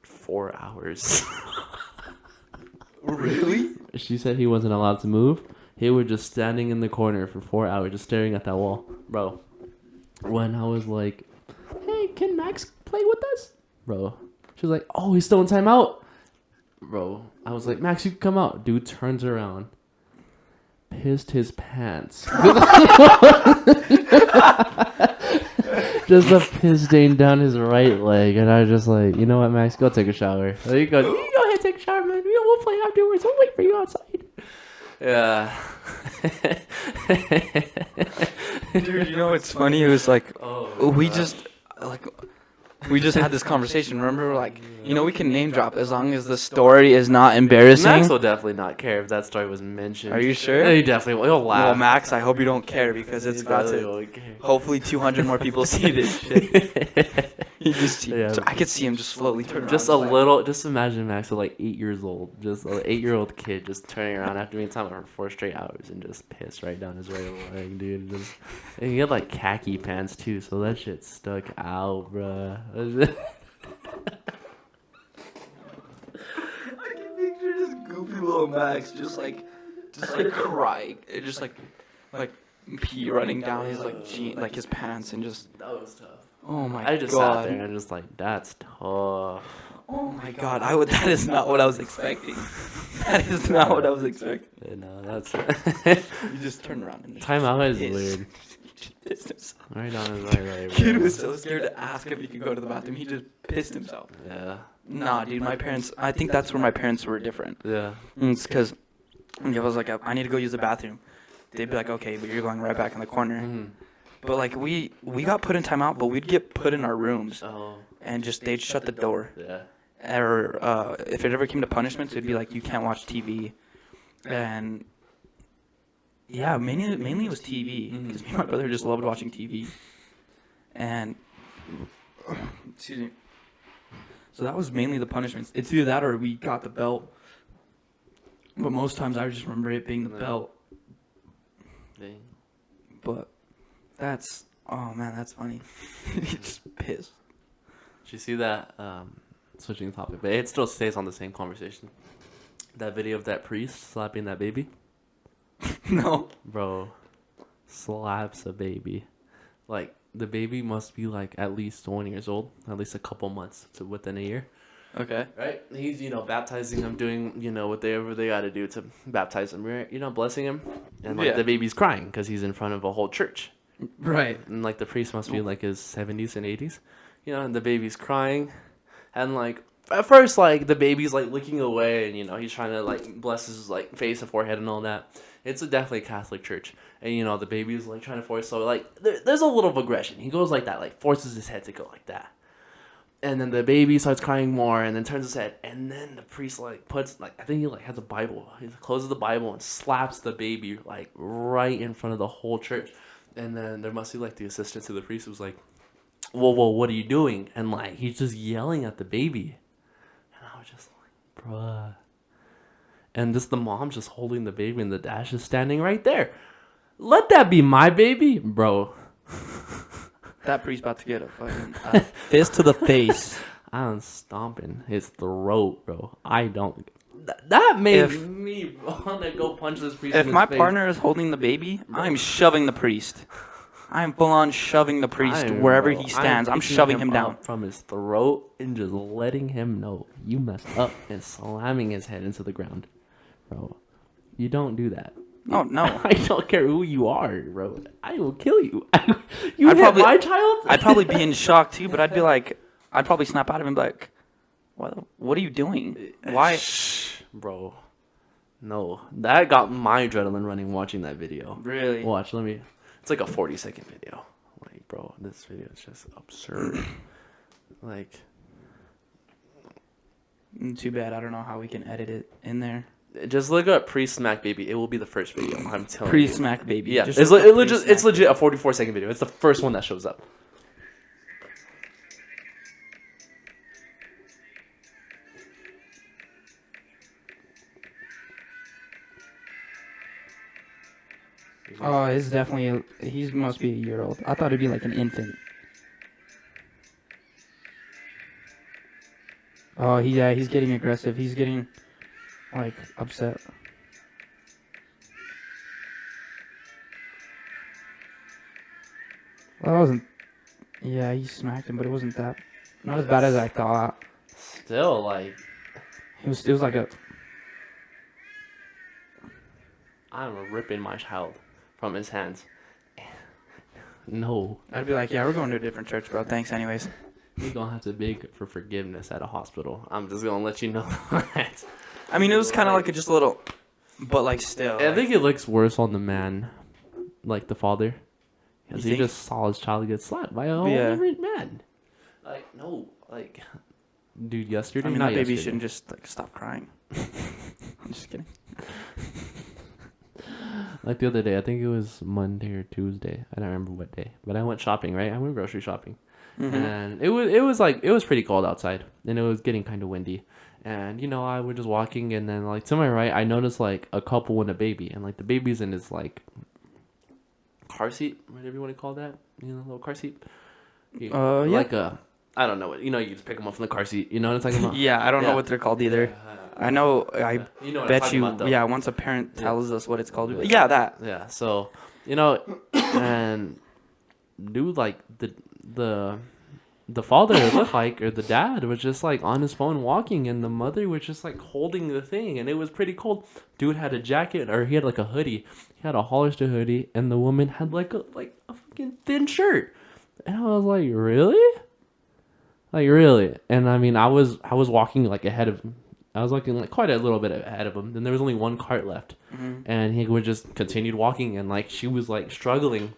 4 hours. Really? She said he wasn't allowed to move. He was just standing in the corner for 4 hours, just staring at that wall, bro. When I was like, "Hey, can Max play with us?" Bro, she was like, "Oh, he's still in timeout." Bro, I was like, "Max, you can come out." Dude turns around, pissed his pants. Just a piss stain down his right leg, and I was just like, "You know what, Max? Go take a shower." You go ahead, take a shower, man. We'll play afterwards. We'll wait for you outside. Yeah. Dude, you know what's funny? It was we God. just we just had this conversation. Remember, we can name drop as long as the story is not embarrassing. Max will definitely not care if that story was mentioned. Are you sure? He definitely will. He'll laugh. Well, Max, I hope you don't care because it's He about definitely to. won't care. Hopefully, 200 more people see this shit. Yeah. I could see him just slowly turn around. Just imagine Max at 8 years old, just an 8-year-old kid just turning around after being time for 4 straight hours and just piss right down his right leg, dude. And he had khaki pants too, so that shit stuck out, bruh. I can picture this goofy little Max just crying, and just pee running down his his pants and just. That was tough. Oh my god! I just sat there and just that's tough. Oh my god! That is not what I was expecting. That is not what I was expecting. No, that's You just turn around and timeout is piss. weird. Pissed himself. Right down his right leg. Kid was so scared to ask if he could go to the bathroom. He just pissed himself. Yeah. Nah, dude. My parents. I think that's where my parents were different. Yeah. It's because I was like, I need to go use the bathroom. They'd be like, okay, but you're going right back in the corner. Mm-hmm. But we got put in timeout, but we'd get put in our rooms Oh. and they'd shut the door. Yeah. Or if it ever came to punishments, it'd be like you can't watch TV, and yeah, mainly it was TV because me and my brother just loved watching TV, and excuse me. So that was mainly the punishments. It's either that or we got the belt, but most times I just remember it being the belt. Dang. But that's that's funny. He just pissed. Did you see that? Switching topic, but it still stays on the same conversation. That video of that priest slapping that baby. No. Bro, slaps a baby. The baby must be at least 1 years old, at least a couple months to within a year. Okay. Right? He's, baptizing him, doing, whatever they got to do to baptize him, right? Blessing him. And, the baby's crying because he's in front of a whole church. Right. And, the priest must be in, his 70s and 80s. And the baby's crying. And, at first, the baby's, looking away. And, he's trying to, bless his, face and forehead and all that. It's definitely a Catholic church. And, the baby's, trying to force. So, there's a little of aggression. He goes like that, forces his head to go like that. And then the baby starts crying more and then turns his head. And then the priest, puts, I think he, has a Bible. He closes the Bible and slaps the baby, right in front of the whole church. And then there must be, the assistant to the priest who's like, whoa, what are you doing? And, he's just yelling at the baby. And I was just bruh. And the mom's just holding the baby and the dad is standing right there. Let that be my baby, bro. That priest about to get a fucking fist to the face. I'm stomping his throat, bro. I don't. That made me want to go punch this priest. If in my his face. partner is holding the baby, I'm shoving the priest. I'm full on shoving the priest wherever he stands. I'm shoving him down from his throat and just letting him know you messed up and slamming his head into the ground, bro. You don't do that. Oh no! I don't care who you are, bro. I will kill you. You hit my child? I'd probably be in shock too, but I'd be like, I'd probably snap out of him and be like, what are you doing? Why? Bro. No. That got my adrenaline running watching that video. Really? Watch, let me. It's like a 40-second video. Like, bro, this video is just absurd. Like. Too bad. I don't know how we can edit it in there. Just look up pre-smack baby. It will be the first video. I'm telling you. Pre-smack baby. Yeah, Just it's legit a 44-second video. It's the first one that shows up. Oh, it's definitely. He must be a year old. I thought it'd be like an infant. Oh, he's getting aggressive. He's getting like upset. Well, that wasn't. Yeah, he smacked him, but it wasn't that. Not as bad as I thought. Still, like. It was like a. I'm ripping my child from his hands. No. I'd be like, yeah, we're going to a different church, bro. Thanks, anyways. You're gonna have to beg for forgiveness at a hospital. I'm just gonna let you know that. I mean, it was kind of like just a little, but like still. I think it looks worse on the man, like the father, because he just saw his child get slapped by a whole different man. Like, no, like, dude, yesterday. I mean, not that baby yesterday. shouldn't just like stop crying. I'm just kidding. Like the other day, I think it was Monday or Tuesday. I don't remember what day, but I went shopping. Right, I went grocery shopping. Mm-hmm. And it was pretty cold outside, and it was getting kind of windy, and I was just walking, and then like to my right I noticed like a couple and a baby, and like the baby's in his like car seat, whatever you want to call that, little car seat. Yeah. Like I don't know what you just pick them up from the car seat. You know what I'm talking about? Yeah, I don't know what they're called either. I know. I bet you. About, yeah, once a parent tells us what it's called. Yeah, that. Yeah. So and dude, like the father it looked like, or the dad was just like on his phone walking, and the mother was just like holding the thing, and it was pretty cold. Dude had a jacket, or he had like a hoodie. He had a Hollister hoodie, and the woman had like a fucking thin shirt. And I was like, really? Like, really? And I mean, I was walking like ahead of him. I was looking like quite a little bit ahead of him. Then there was only one cart left, and he would just continued walking, and like she was like struggling,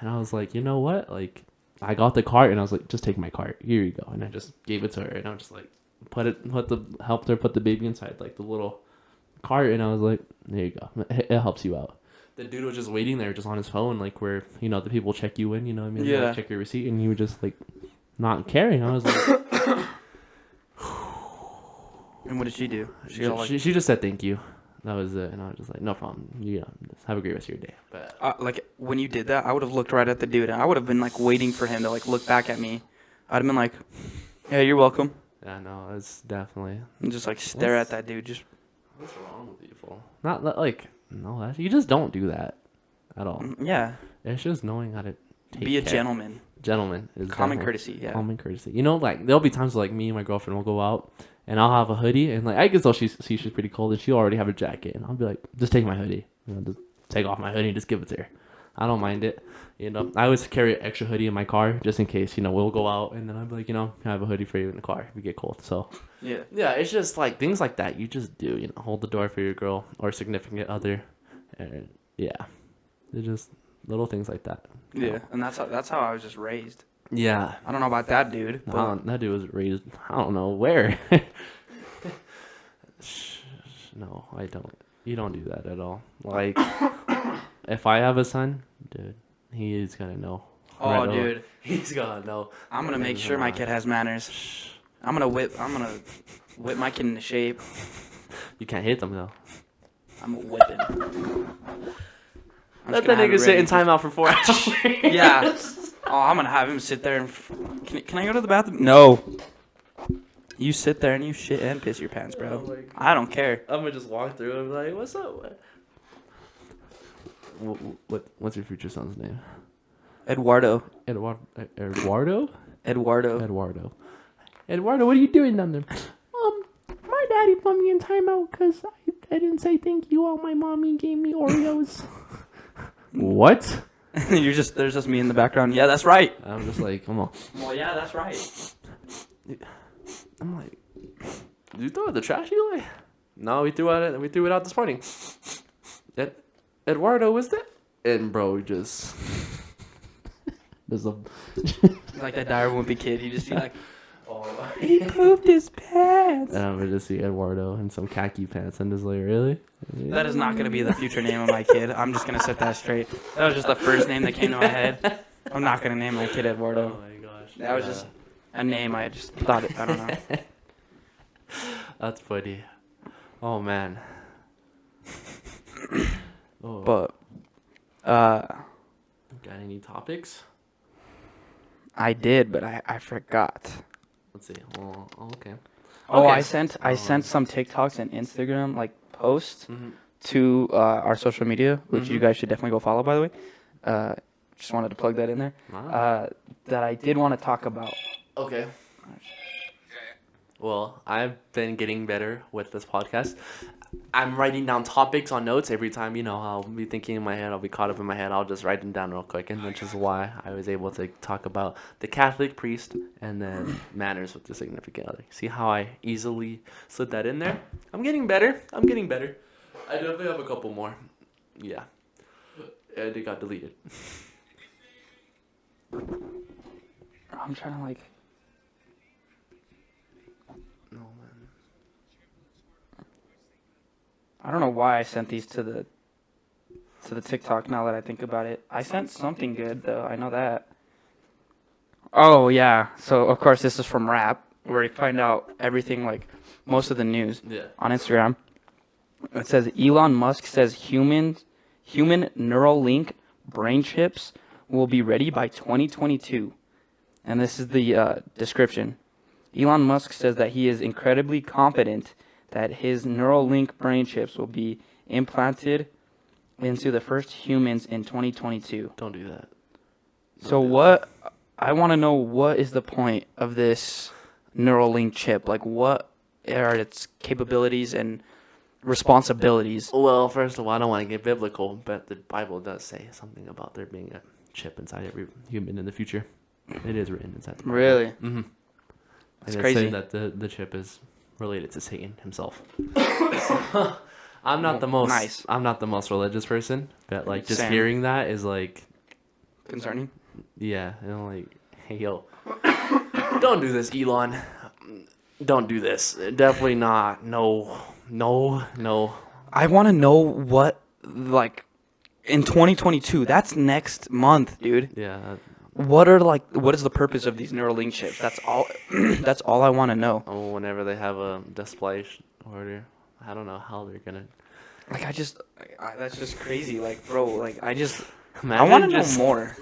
and I was like, you know what? Like, I got the cart, and I was like, just take my cart. Here you go. And I just gave it to her, and I was just like, helped her put the baby inside like the little cart, and I was like, there you go. It helps you out. The dude was just waiting there, just on his phone, like where the people check you in. You know what I mean? Yeah. Like, check your receipt, and he was just like not caring. I was like. And what did she do? She just said thank you. That was it, and I was just like, no problem. Just have a great rest of your day. But like when you did that, I would have looked right at the dude, and I would have been like waiting for him to like look back at me. I'd have been like, "Yeah, you're welcome." Yeah, no, it's definitely. And just like stare at that dude. Just what's wrong with people? Not like no, you just don't do that at all. Yeah, it's just knowing how to be a gentleman. Gentleman is common courtesy. Yeah, common courtesy. Like there'll be times like me and my girlfriend will go out. And I'll have a hoodie, and like I can tell she's pretty cold, and she'll already have a jacket, and I'll be like, just take my hoodie, just take off my hoodie and just give it to her. I don't mind it, I always carry an extra hoodie in my car just in case, we'll go out, and then I'll be like, I have a hoodie for you in the car if we get cold. So yeah, it's just like things like that you just do, hold the door for your girl or significant other, and yeah, it's just little things like that. Yeah, and that's how I was just raised. Yeah. I don't know about that dude. That dude was raised, I don't know where. No, I don't. You don't do that at all. Like, if I have a son, dude, he's gonna know. Oh, dude. He's gonna know. I'm gonna make sure my kid has manners. I'm gonna whip my kid into shape. You can't hit them, though. I'm gonna whip him. Let that nigga sit in timeout for 4 hours. Yeah. Oh, I'm gonna have him sit there and. Can I go to the bathroom? No. You sit there and you shit and piss your pants, bro. Oh my God. I don't care. I'm gonna just walk through and be like, "What's up? What's your future son's name?" Eduardo. Eduardo. Eduardo. Eduardo, what are you doing down there? My daddy put me in timeout because I didn't say thank you while my mommy gave me Oreos. What? There's just me in the background. Yeah, that's right. I'm just like, come on. Well, yeah, that's right. I'm like, did you throw out the trash, Eli? No, we threw it out this morning. Eduardo, was that? And bro, just there's a Like that dire wimpy kid. You just see like, oh, he pooped his pants. and I'm gonna just see Eduardo in some khaki pants and just like, really? That is not going to be the future name of my kid. I'm just going to set that straight. That was just the first name that came to my head. I'm not going to name my kid Eduardo. Oh my gosh. That was just a name. I just thought it. I don't know. That's funny. Oh man. Oh. But, Got any topics? I did, but I forgot. Let's see. Well, okay. Oh, Okay. I sent some TikToks and Instagram like posts Mm-hmm. to our social media, which you guys should definitely go follow, by the way. Just wanted to plug that in there. That I did want to talk about. Okay. Well, I've been getting better with this podcast. I'm writing down topics on notes every time. You know, I'll be thinking in my head, I'll be caught up in my head. I'll just write them down real quick, and which is why I was able to talk about the Catholic priest and then manners with the significant other. See how I easily slid that in there? I'm getting better. I definitely have a couple more. Yeah. And it got deleted. I'm trying to like. No, man. I don't know why I sent these to the TikTok now that I think about it. I sent something good though. I know that. Oh yeah. So of course this is from Rap, where you find out everything like most of the news Yeah. on Instagram. It says Elon Musk says human neural link brain chips will be ready by 2022. And this is the description. Elon Musk says that he is incredibly confident that his Neuralink brain chips will be implanted into the first humans in 2022. Don't do that. So what, I want to know, what is the point of this Neuralink chip? Like, what are its capabilities and responsibilities? Well, first of all, I don't want to get biblical, but the Bible does say something about there being a chip inside every human in the future. It is written inside the Bible. Really? Mm-hmm. That's And crazy. Say that the chip is related to Satan himself. I'm not the most Nice. I'm not the most religious person, but like just Same. hearing that is like, Concerning? yeah, you know, like, hey yo, don't do this, Elon. Don't do this. Definitely not. No. I want to know what, like, in 2022, that's next month, dude. Yeah. What is the purpose of these Neuralink chips? That's all. That's all I want to know. Oh, whenever they have a display order, I don't know how they're gonna. Like, that's just crazy. Like, bro, like, I Imagine want to just- know more.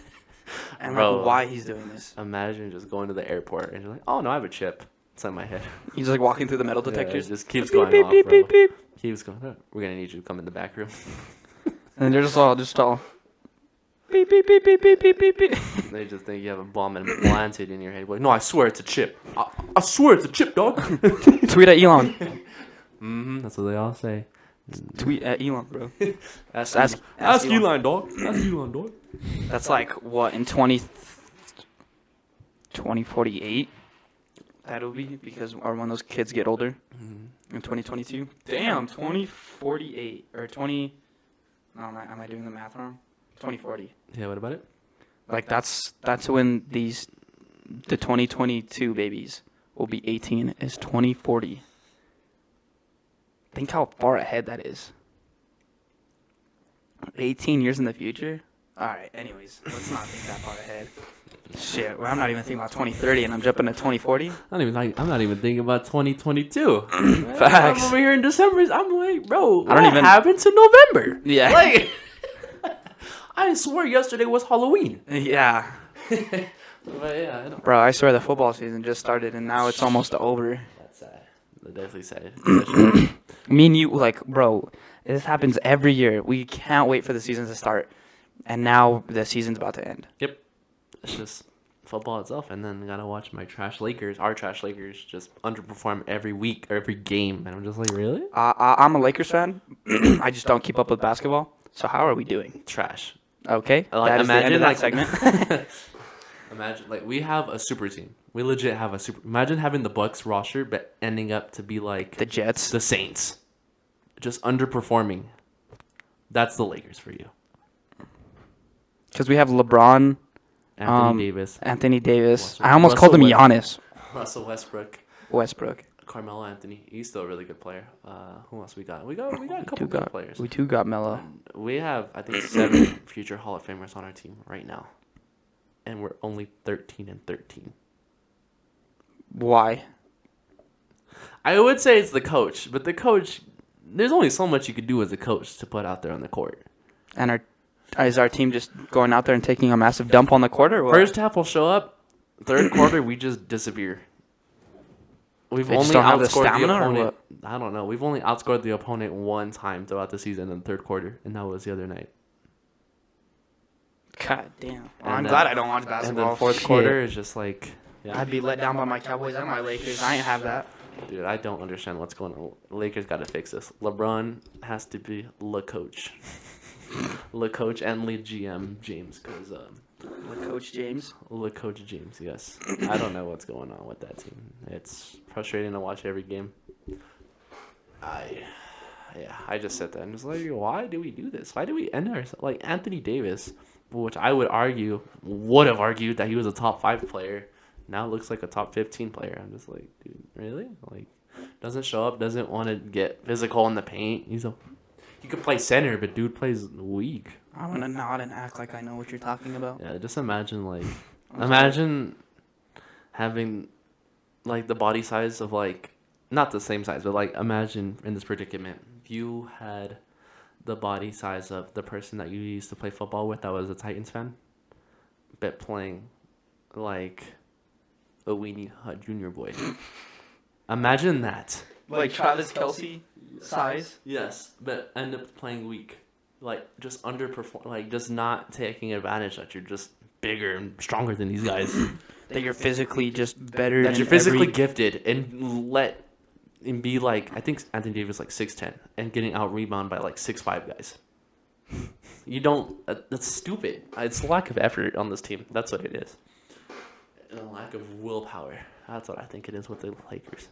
And, Bro. like, why he's doing this. Imagine just going to the airport and you're like, oh no, I have a chip. It's in my head. He's, like, walking through the metal Yeah, detectors. it just keeps Beep, going beep, off, beep, bro. beep, beep. Keeps going. "Oh, we're gonna need you to come in the back room. And they're just all, beep, beep, beep, beep, beep, beep, beep, beep. They just think you have a bomb implanted in your head. Like, no, I swear it's a chip. I swear it's a chip, dog. Tweet at Elon. Mm-hmm. That's what they all say. Tweet at Elon, bro. Ask Elon. Elon, dog. Ask Elon, dog. That's like, what, in 2048? That'll be, because or when those kids get older in 2022. Damn, 2048 or 20. No, am I doing the math wrong? 2040. Yeah, what about it? Like that's when the 2022 babies will be 18. Is 2040. Think how far ahead that is. 18 years in the future. All right. Anyways, let's not think that far ahead. Shit, well, I'm not even thinking about 2030, and I'm jumping to 2040. I'm not even thinking about 2022. Facts. I'm over here in December. I'm like, bro, I don't what even- happened to November? Yeah. Like, I swear yesterday was Halloween. Yeah. But yeah, I don't. Bro, I swear the football season just started and now it's almost over. That's sad. That's definitely sad. Especially, Me and you, like, bro, this happens every year. We can't wait for the season to start. And now the season's about to end. yep. It's just football itself, and then I gotta watch my trash Lakers, our trash Lakers, just underperform every week or every game, and I'm just like, really? I'm a Lakers fan. I just don't keep up with basketball. So how are we doing? Trash. Okay, Like that is the end imagine of that like segment. imagine like we have a super team. We legit have a super. Imagine having the Bucks roster, but ending up to be like The Jets. the Saints, just underperforming. That's the Lakers for you. Because we have LeBron, Anthony Davis, Anthony Davis. Russell- I almost called him Russell Giannis. Russell Westbrook, Westbrook. Carmelo Anthony. He's still a really good player. Who else we got? We got a couple Too good got, players. we too got Melo. We have I think 7 future Hall of Famers on our team right now, and we're only 13-13. Why? I would say it's the coach, but the coach, there's only so much you could do as a coach to put out there on the court. And is our team just going out there and taking a massive dump on the court or what? First half will show up, third quarter we just disappear. We've They just only don't have the outscored the stamina or opponent. I don't know. We've only outscored the opponent one time throughout the season in the third quarter, and that was the other night. God damn. Well, And I'm then- glad I don't watch And basketball. then fourth Shit. quarter is just like, yeah, I'd be let down by my Cowboys and my Lakers. I ain't have that. dude, I don't understand what's going on. Lakers got to fix this. LeBron has to be le coach, le coach and le GM James, because Coach James. le coach James. Yes, I don't know what's going on with that team. It's frustrating to watch every game. I just sit there and just like, why do we do this? Why do we end our like Anthony Davis, which I would have argued that he was a top 5 player, now looks like a top 15 player. I'm just like, dude, really? Like, doesn't show up, doesn't want to get physical in the paint. He could play center, but dude plays weak. I'm gonna nod and act like I know what you're talking about. Yeah, just imagine like, I'm imagine having like the body size of like, not the same size, but like imagine in this predicament, if you had the body size of the person that you used to play football with that was a Titans fan, but playing like a Weenie Hut Junior boy. Imagine that. Like Travis Kelce size. Yes, but end up playing weak. Like, just underperform. Like, just not taking advantage that you're just bigger and stronger than these guys. That you're physically just better. That than you're physically every... gifted and be like, I think Anthony Davis like 6'10" and getting out rebound by like 6'5" guys. You don't. That's stupid. It's a lack of effort on this team. That's what it is. And a lack of willpower. That's what I think it is with the Lakers.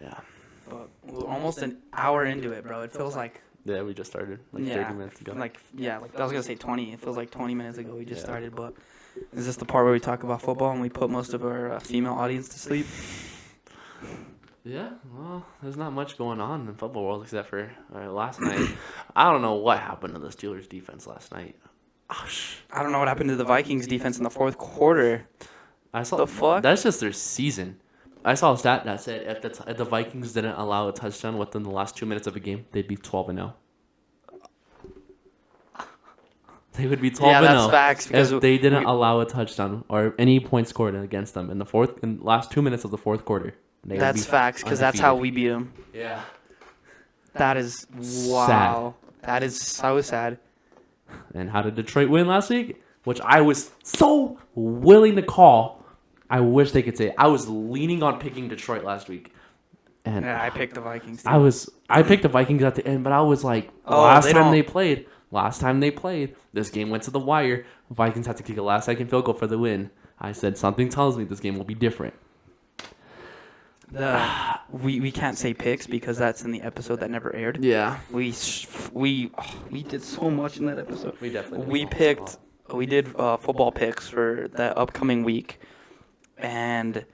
Yeah. But we're almost an hour into it, bro. It feels like Yeah, we just started like 30 minutes ago. Like I was gonna say 20. It feels like 20 minutes ago we just Yeah. started. But is this the part where we talk about football and we put most of our female audience to sleep? Yeah, well, there's not much going on in the football world except for last night. I don't know what happened to the Steelers' defense last night. I don't know what happened to the Vikings defense in the fourth quarter. I saw The fuck? That's just their season. I saw a stat that said if the Vikings didn't allow a touchdown within the last 2 minutes of a game, they'd be 12-0. They would be 12-0 Yeah, that's facts, because if they didn't allow a touchdown or any points scored against them in the last 2 minutes of the fourth quarter. That's facts, because that's how we beat them. Yeah. That is wow. That is so sad. And how did Detroit win last week? Which I was so willing to call. I wish they could say it. I was leaning on picking Detroit last week. And Yeah, I picked the Vikings. Too. I picked the Vikings at the end, but I was like, last time they played, this game went to the wire. Vikings had to kick a last-second field goal for the win. I said, something tells me this game will be different. We can't say picks because that's in the episode that never aired. Yeah. We did so much in that episode. We definitely We did football picks for the upcoming week, and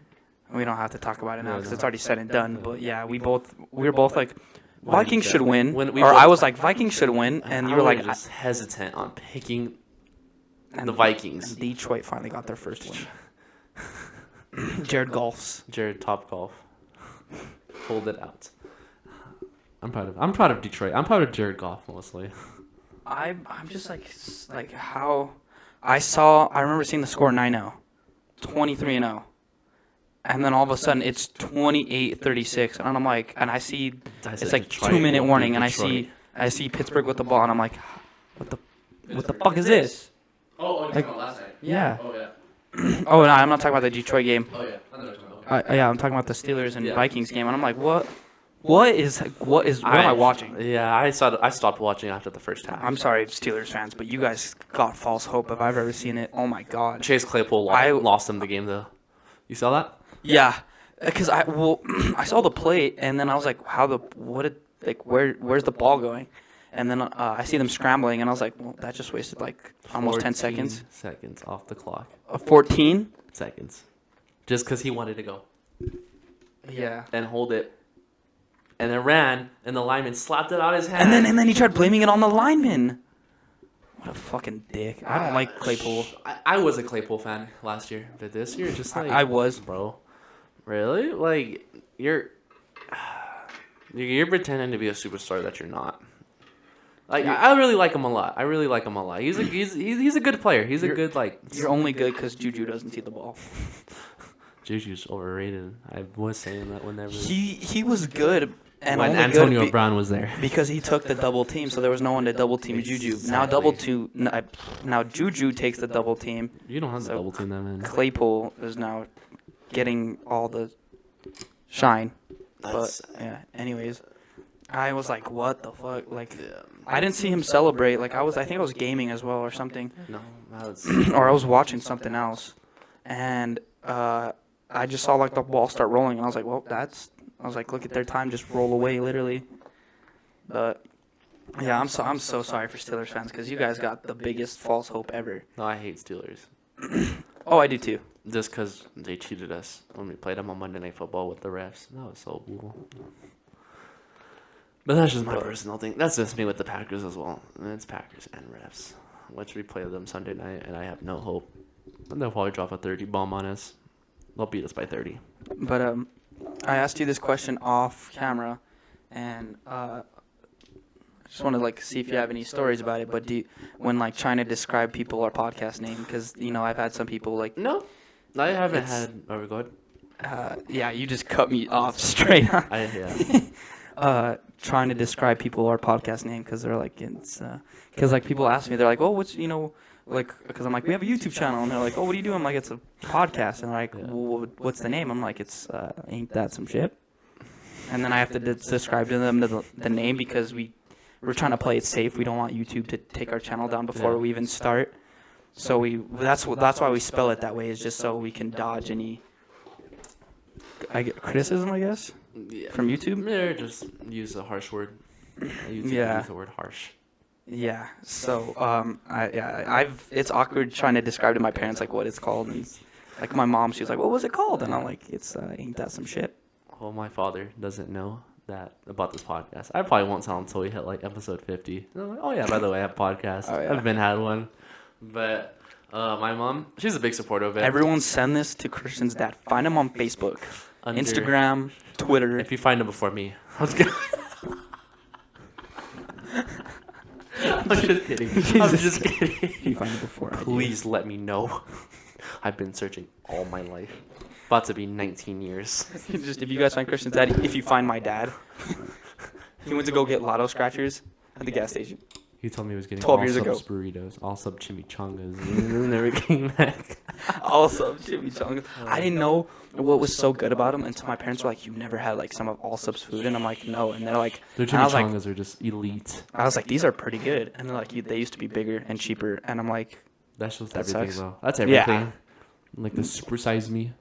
we don't have to talk about it now because it's already said and done. But yeah, we were both like Vikings should win, I was like Vikings should win, and you were like just hesitant on picking the Vikings. And Detroit finally got their first win. Jared Topgolf pulled it out. I'm proud of Detroit. I'm proud of Jared Goff mostly. I'm just like how I remember seeing the score 9-0, 23-0. And then all of a sudden it's 28-36, and I'm like, and I see it's like Detroit 2-minute will warning, beat and Detroit. I see Pittsburgh with the ball, and I'm like, what the fuck is this? Oh, Like, about last night. Yeah. Oh yeah. Oh no, I'm not talking about the Detroit game. Oh yeah. I know what you're talking about. Yeah, I'm talking about the Steelers and Yeah. Vikings game, and I'm like, what am I watching? Yeah, I stopped watching after the first half. I'm sorry, Steelers fans, but you guys got false hope if I've ever seen it. Oh my god. Chase Claypool lost him the game though. You saw that? Yeah, because I saw the play, and then I was like, where's the ball going? And then I see them scrambling, and I was like, well, that just wasted like almost 10 seconds. Seconds off the clock. 14? Seconds. Just because he wanted to go Yeah. and hold it. And then ran, and the lineman slapped it out of his hand. And then he tried blaming it on the lineman. What a fucking dick. I don't like Claypool. I was a Claypool fan last year, but this year just like I was. bro. Really? Like you're pretending to be a superstar that you're not. Like I really like him a lot. He's a good player. He's a good like. You're only good because Juju doesn't see the ball. Juju's overrated. I was saying that whenever He was good. And when only Antonio good Brown was there. because he took the double team, so there was no one to double team Juju. Now Juju takes the double team. You don't have to So double team that man. Claypool is now getting all the shine. That's, But yeah, anyways, I was like, what the fuck? Like, yeah. I didn't see him celebrate. Like, I think I was gaming as well or something, No, that's or I was watching something else, and I just saw like the ball start rolling, and I was like, well, I was like, look at their time just roll away, literally. But yeah, I'm so sorry for Steelers fans because you guys got the biggest false hope ever. no. I hate Steelers. Oh, I do too. Just because they cheated us when we played them on Monday Night Football with the refs. That was so brutal. But that's just my personal thing. That's just me with the Packers as well. It's Packers and refs. Once we play them Sunday night, and I have no hope. And they'll probably drop a 30 bomb on us. They'll beat us by 30. But I asked you this question off camera, and I just want to like see if you have any stories about it. But when like trying to describe people or podcast name, because I've had some people like No, I haven't had. Oh, go ahead. yeah, you just cut me off straight. Yeah. Trying to describe people or podcast name because they're like because like people ask me, they're like, oh, what's like, because I'm like, we have a YouTube channel, and they're like, oh, what do you do? I'm like, it's a podcast, and they're like, well, what's the name? I'm like, it's Ain't That Some Shit? And then I have to describe to them the name because we're trying to play it safe. We don't want YouTube to take our channel down before we even start. So that's why we spell it that way, is just so we can dodge any criticism, I guess, from YouTube. Yeah, just use a harsh word. YouTube use the word harsh. Yeah. So it's awkward trying to describe to my parents like what it's called, and like my mom, she was like, "What was it called?" And I'm like, "It's Ain't That Some Shit?" Well, my father doesn't know that about this podcast. I probably won't tell him until we hit like episode 50. And I'm like, oh yeah, by the way, I have a podcast. Oh, yeah. I've been had one, but my mom, she's a big supporter of it. Everyone send this to Christian's dad. Find him on Facebook, Under- Instagram, Twitter. If you find him before me, I'm just kidding. I'm just kidding. I'm just kidding. If you find it before, Please let me know. I've been searching all my life. About to be 19 years. Just if you guys find Christian's dad, if you find my dad, he went to go get lotto scratchers at the gas station. He told me he was getting 12 all years ago. subs burritos, all sub chimichangas, and never came back. Also, chimichangas. I didn't know what was so good about them until my parents were like, "You never had like some of Allsup's food," and I'm like, "No," and they're like, Their and I was like, chimichangas are just elite. I was like, "These are pretty good," and they're like, "They used to be bigger and cheaper," and I'm like, That's just That everything, sucks. though. That's everything. Yeah. Like the super size me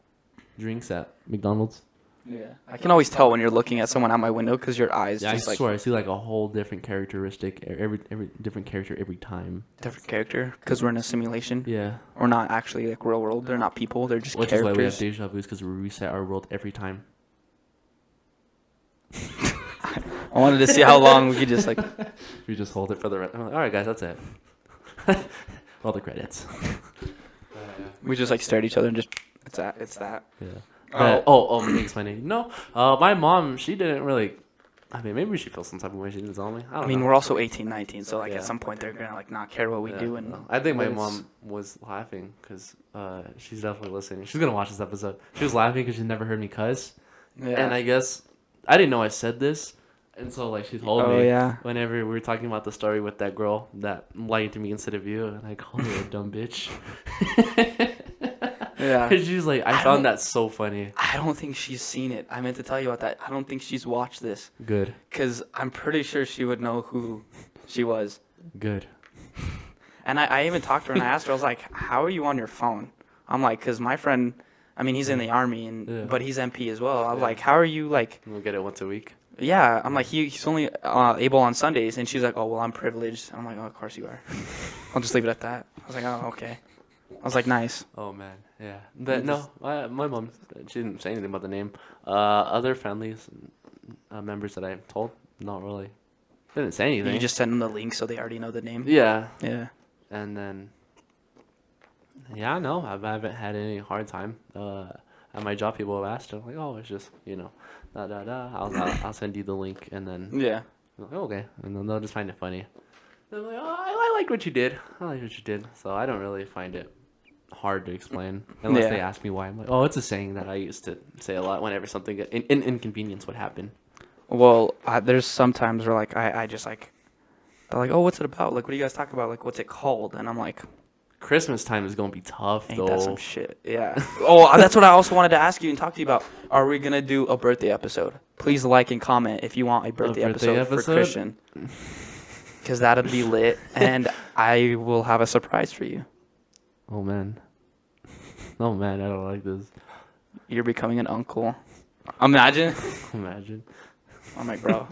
drinks at McDonald's. "Yeah." I can always tell when you're looking at someone out my window because your eyes Yeah, I just like swear I see like a whole different characteristic, every different character every time. different character because we're in a simulation. Yeah. We're not actually like real world. They're not people. They're just Which is why we have characters. deja vus, because we reset our world every time. I wanted to see how long we could just like. We just hold it for the rest. All right, guys, that's it. All the credits. We just like stare at each other and just it's that. Yeah. Oh. But, my name's my name. No, my mom, she didn't really. I mean, maybe she feels some type of way. She didn't tell me. I don't I mean, know. we're also 18, 19, so like Yeah. at some point they're gonna like not care what we do. And I think my it's- mom was laughing because she's definitely listening. She's gonna watch this episode. She was laughing because she's never heard me cuss, Yeah. and I guess I didn't know I said this, and so like she told Oh, me yeah. whenever we were talking about the story with that girl that lied to me instead of you, and I called her a dumb bitch. Yeah. And she's like, I found that so funny. I don't think she's seen it. I meant to tell you about that. I don't think she's watched this Good. because I'm pretty sure she would know who she was. Good. And I even talked to her and I asked her, I was like, how are you on your phone? I'm like, because my friend, I mean, he's in the army, but he's MP as well. I was like, how are you like? We'll get it once a week. Yeah, I'm like, he's only able on Sundays. And she's like, oh, well, I'm privileged. I'm like, oh, of course you are. I'll just leave it at that. I was like, oh, okay. I was like, nice. Oh man, yeah. But no, my mom, she didn't say anything about the name. Other families, members that I told, not really. They didn't say anything. You just send them the link so they already know the name. Yeah. Yeah. And then, yeah, no, I haven't had any hard time. At my job, people have asked, I'm like, oh, it's just, I'll send you the link, and then, Yeah. I'm like, okay, and then they'll just find it funny. They're like, oh, I like what you did. I like what you did. So I don't really find it hard to explain unless they ask me why. I'm like, oh, it's a saying that I used to say a lot whenever something inconvenience would happen. Well, there's sometimes where like I just like, they're like, oh, what's it about? Like, what do you guys talk about? Like, what's it called? And I'm like, Christmas time is gonna be tough, ain't though. that some shit? Yeah. Oh, that's what I also wanted to ask you and talk to you about. Are we gonna do a birthday episode? Please like and comment if you want a birthday episode for Christian, because that'd be lit, and I will have a surprise for you. Oh man, I don't like this. You're becoming an uncle. Imagine. Imagine. I'm like, bro,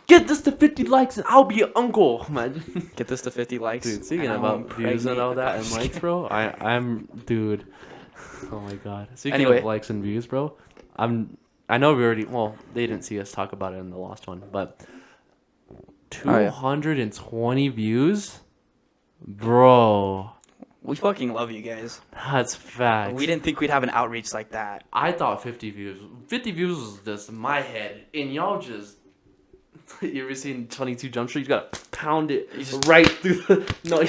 Get this to 50 likes and I'll be your uncle. Imagine. get this to 50 likes. Dude, speaking and I about won't views and impregnate all the that and person. likes, bro, I'm dude. Oh my god. Speaking Anyway. of likes and views, bro, I know we already, well, they didn't see us talk about it in the last one, but 220 views? Bro, We fucking love you guys. that's facts. We didn't think we'd have an outreach like that. I thought 50 views. 50 views was just my head, and y'all just. You ever seen 22 Jump Street? You gotta pound it right through the. No,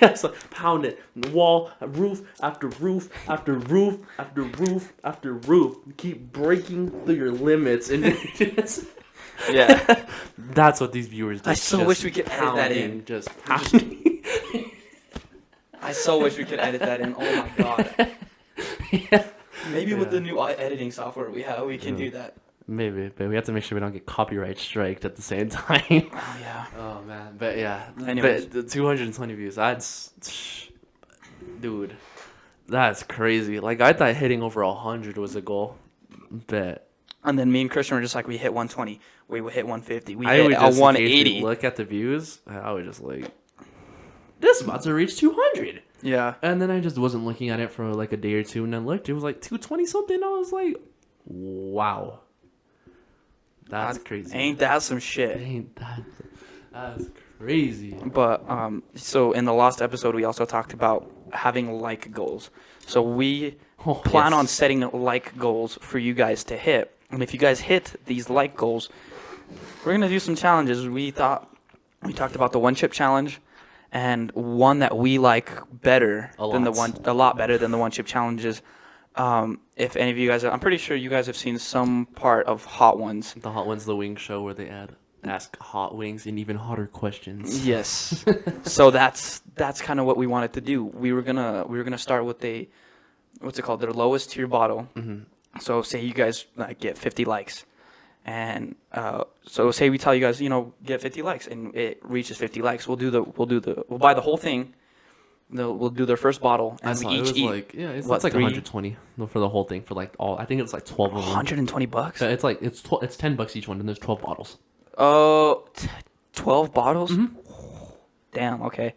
yeah, so pound it. Wall, roof after roof after roof after roof after roof. You keep breaking through your limits, and just. Yeah. That's what these viewers do. I so wish we could edit that in. Just pounding. I so wish we could edit that in. Oh my god. Yeah. Maybe with the new editing software we have, we can do that. Maybe, but we have to make sure we don't get copyright striked at the same time. Oh yeah. Oh man, but yeah, Anyways. but the 220 views, dude, that's crazy. Like I thought hitting over 100 was a goal, but And then me and Christian were just like, we hit 120, we would hit 150, we I hit would a just 180. look at the views. I was just like, this about to reach 200, Yeah. and then I just wasn't looking at it for like a day or two, and then looked, it was like 220 something. I was like, wow, that's crazy. Ain't that some shit? Ain't that? That's crazy. But so in the last episode, we also talked about having like goals. So we plan on setting like goals for you guys to hit. And if you guys hit these like goals, we're gonna do some challenges. We talked about the one chip challenge, and one that we like better A than lot. a lot better than the one chip challenges. If any of you guys, I'm pretty sure you guys have seen some part of Hot Ones. The Hot Ones, the wing show where they ask hot wings and even hotter questions. Yes. So that's kind of what we wanted to do. We were gonna start with what's it called? Their lowest tier bottle. Mm-hmm. So say you guys get 50 likes, and so say we tell you guys, get 50 likes, and it reaches 50 likes. We'll buy the whole thing. We'll do their first bottle, and we each eat. It's what, like 3? 120 for the whole thing for like all. I think it's like 12 of them. $120. It's like it's $10 each one, and there's 12 bottles. Oh, 12 bottles? Mm-hmm. Damn, okay.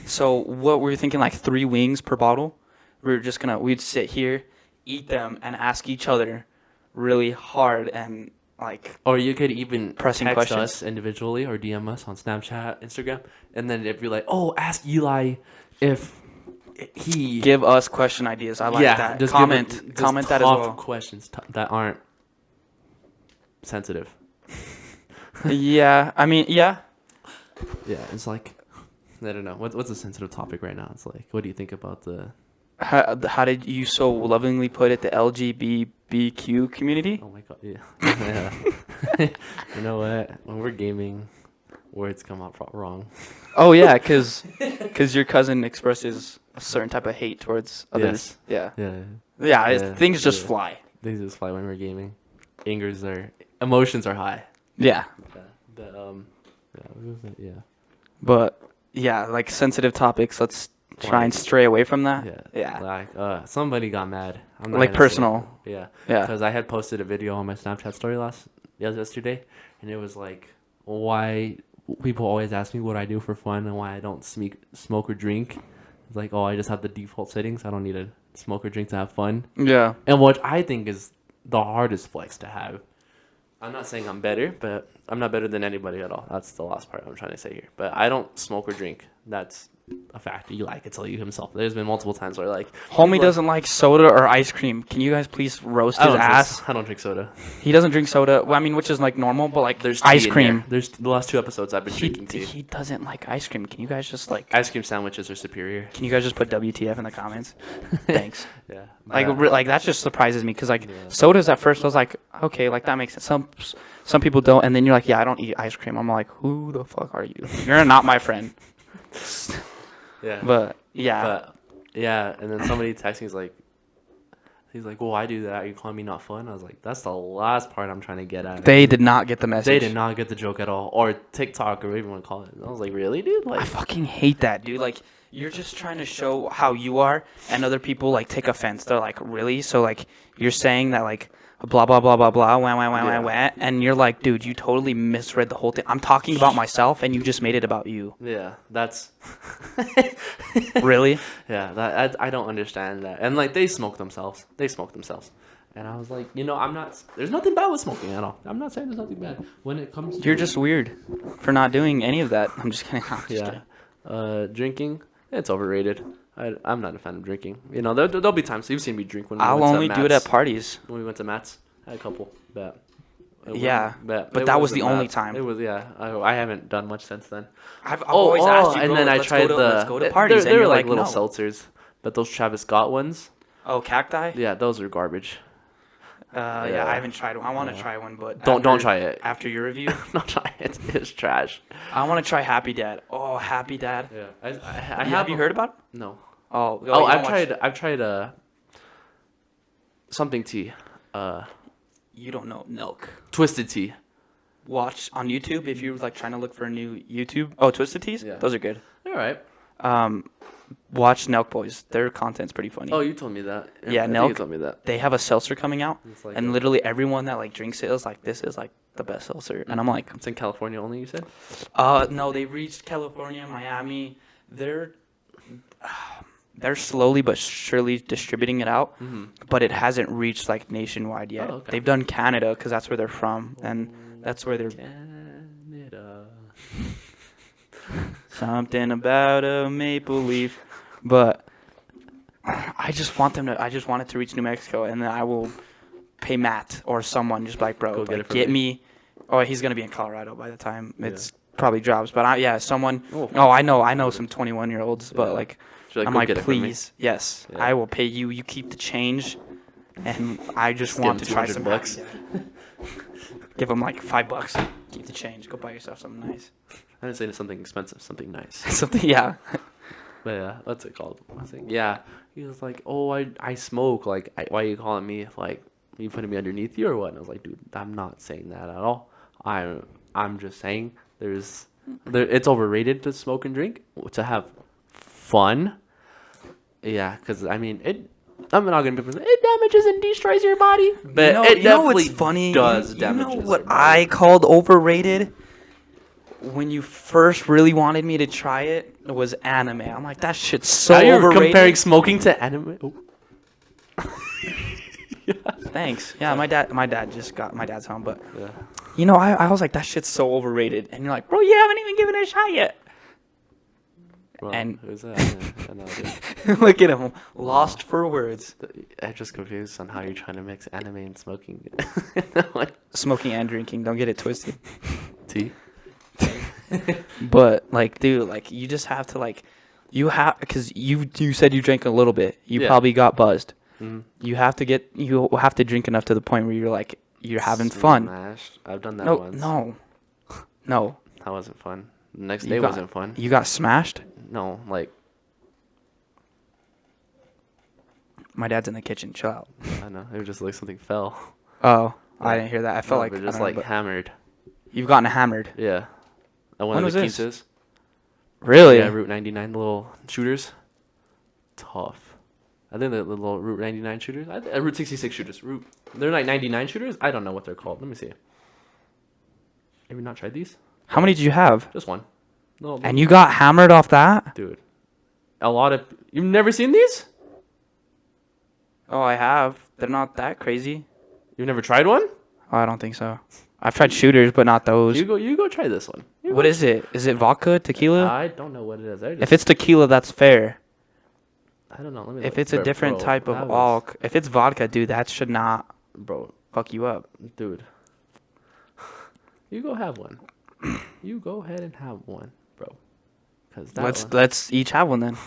So what were you thinking, like 3 wings per bottle? We'd sit here, eat them, and ask each other really hard and like. Or you could even Pressing text questions. us individually or DM us on Snapchat, Instagram, and then if you're like, oh, ask Eli if he Give us question ideas. I like that. just Comment give it- just that as tough well. questions that aren't sensitive. Yeah, I mean, yeah. Yeah, it's like I don't know. What's a sensitive topic right now? It's like, what do you think about the? How did you so lovingly put it? The LGBTQ community? Oh my god, yeah, yeah. You know what? When we're gaming, words come out wrong. Oh yeah, cause your cousin expresses a certain type of hate towards others. Yes. Yeah, Yeah. yeah. Yeah. Things just Yeah. fly. Things just fly when we're gaming. Emotions are high. Yeah, Yeah. But yeah, what was it? Yeah. but yeah, like sensitive topics. Let's try and Like, stray away from that. yeah. Yeah, Like somebody got mad. I'm not like gonna say it. personal. Yeah. Yeah. Because I had posted a video on my Snapchat story yesterday, and it was like why people always ask me what I do for fun and why I don't smoke or drink. It's like, oh, I just have the default settings. I don't need to smoke or drink to have fun. Yeah. And what I think is the hardest flex to have. I'm not saying I'm better, but I'm not better than anybody at all. That's the last part I'm trying to say here. But I don't smoke or drink. That's a fact. You like it, tell you himself. There's been multiple times where like Homie doesn't like soda or ice cream. Can you guys please roast his ass? I don't drink soda. He doesn't drink soda. Well, I mean, which is like normal, but like There's ice tea in cream. there. There's the last 2 episodes I've been drinking tea. He doesn't like ice cream. Can you guys just like? Ice cream sandwiches are superior. Can you guys just put WTF in the comments? Thanks. Yeah. Like that just surprises me because like Yeah. sodas at first I was like, okay, like that makes sense. Some people don't, and then you're like, yeah, I don't eat ice cream. I'm like, who the fuck are you? You're not my friend. Yeah. But yeah, But yeah, and then somebody texted me, he's like, well, I do that. You calling me not fun? I was like, that's the last part I'm trying to get at. they did not get the message. They did not get the joke at all, or TikTok, or whatever you want to call it. And I was like, really, dude? I Like, fucking hate that, dude. Like, you're just trying to show how you are, and other people like take offense. They're like, really? So like, you're saying that like, blah blah blah blah blah, wah wah wah wah Yeah. wah, and you're like, dude, you totally misread the whole thing. I'm talking about myself, and you just made it about you. yeah, that's Really? yeah. That I don't understand that. And like, they smoke themselves. And I was like, I'm not. There's nothing bad with smoking at all. I'm not saying there's nothing bad when it comes to. You're just weird for not doing any of that. I'm just kidding. I'm just yeah. kidding. Drinking, it's overrated. I'm not a fan of drinking. There'll be times. You've seen me drink when we I'll went only to do it Matt's. at parties. When we went to Matt's. I had a couple, but Yeah, but but it that was the wasn't only that- time. It was I haven't done much since then. I've always asked you, and bro, then I let's tried let's go to parties, They and were you're like like, little no. seltzers, but those Travis Scott ones, Oh, cacti? yeah, those are garbage. Yeah, I haven't tried one. I want to try one, but Don't try it. after your review. Don't try it. It's trash. I want to try Happy Dad. Oh, Happy Dad. Yeah, I Have you heard about it? No. Oh, Oh, you I've don't watch- tried. I've tried something tea, You don't know Milk. twisted tea. Watch on YouTube if you're like trying to look for a new YouTube. Oh, Twisted Teas. Yeah. Those are good. All right. Watch Nelk Boys. Their content's pretty funny. Oh, you told me that. Yeah, I think Nelk. you told me that. They have a seltzer coming out, It's like and literally everyone that like drinks it is like, this is like the best seltzer, and I'm like, It's in California only. You said. no, they reached California, Miami. They're slowly but surely distributing it out, but it hasn't reached like nationwide yet. Oh, okay. They've done Canada because that's where they're from, and that's where they're. Canada. Something about a maple leaf, but I just want it to reach New Mexico, and then I will pay Matt or someone just like, bro, Go get like, it for get me. me. Oh, he's gonna be in Colorado by the time Yeah. it's probably drops, but someone. Oh. Oh, I know some 21-year-olds, but Yeah. like, Should I I'm go like, get it for me? please, yes, Yeah. I will pay you. You keep the change, and I just Give want him to try 200 some bucks. Happy Dad. Give him like $5. Keep the change. Go buy yourself something nice. I didn't say something expensive, something nice. Something, yeah. But yeah, what's it called? I was like, yeah. He was like, oh, I smoke. Like, why are you calling me? Like, are you putting me underneath you or what? And I was like, dude, I'm not saying that at all. I'm just saying it's overrated to smoke and drink, to have fun. Yeah, because I mean, I'm not gonna be. It damages and destroys your body, but it definitely what's funny? does You damage. know what I called overrated? When you first really wanted me to try it, it was anime. I'm like, that shit's so Now you're overrated. comparing smoking to anime. Oh. Thanks. Yeah, my dad just got my dad's home, but Yeah. I was like, that shit's so overrated, and you're like, bro, you haven't even given it a shot yet. Well, And- who's that? I know, dude. Look at him, lost for words. I'm just confused on how you're trying to mix anime and smoking. Smoking and drinking. Don't get it twisted. Tea. But like, dude, like you just have to like, because you said you drank a little bit. You Yeah. probably got buzzed. Mm. You have to drink enough to the point where you're having fun. Smashed. I've done that No, once. no. That wasn't fun. The next You day got- wasn't fun. You got smashed. No, like My dad's in the kitchen. Chill out. I don't know. It was just like something fell. Oh, I Yeah. didn't hear that. I felt like but I just don't know, like but hammered. you've gotten hammered. Yeah. At one When of the was this? Quinces. Really? Yeah, Route 99, the little shooters. Tough. I think the little Route 99 shooters. Route 66 shooters. They're like 99 shooters. I don't know what they're called. Let me see. Have you not tried these? How many did you have? Just one. No. And you got hammered off that? Dude. A lot of. You've never seen these? Oh, I have. They're not that crazy. You've never tried one? Oh, I don't think so. I've tried shooters, but not those. You go try this one. What is it? Is it vodka, tequila? I don't know what it is. If it's tequila, that's fair. I don't know. Let me If look. it's a different Bro, type that of was- alc, if it's vodka, dude, that should not Bro, fuck you up. dude. You go have one. You go ahead and have one, bro. Cause that one, Let's each have one then.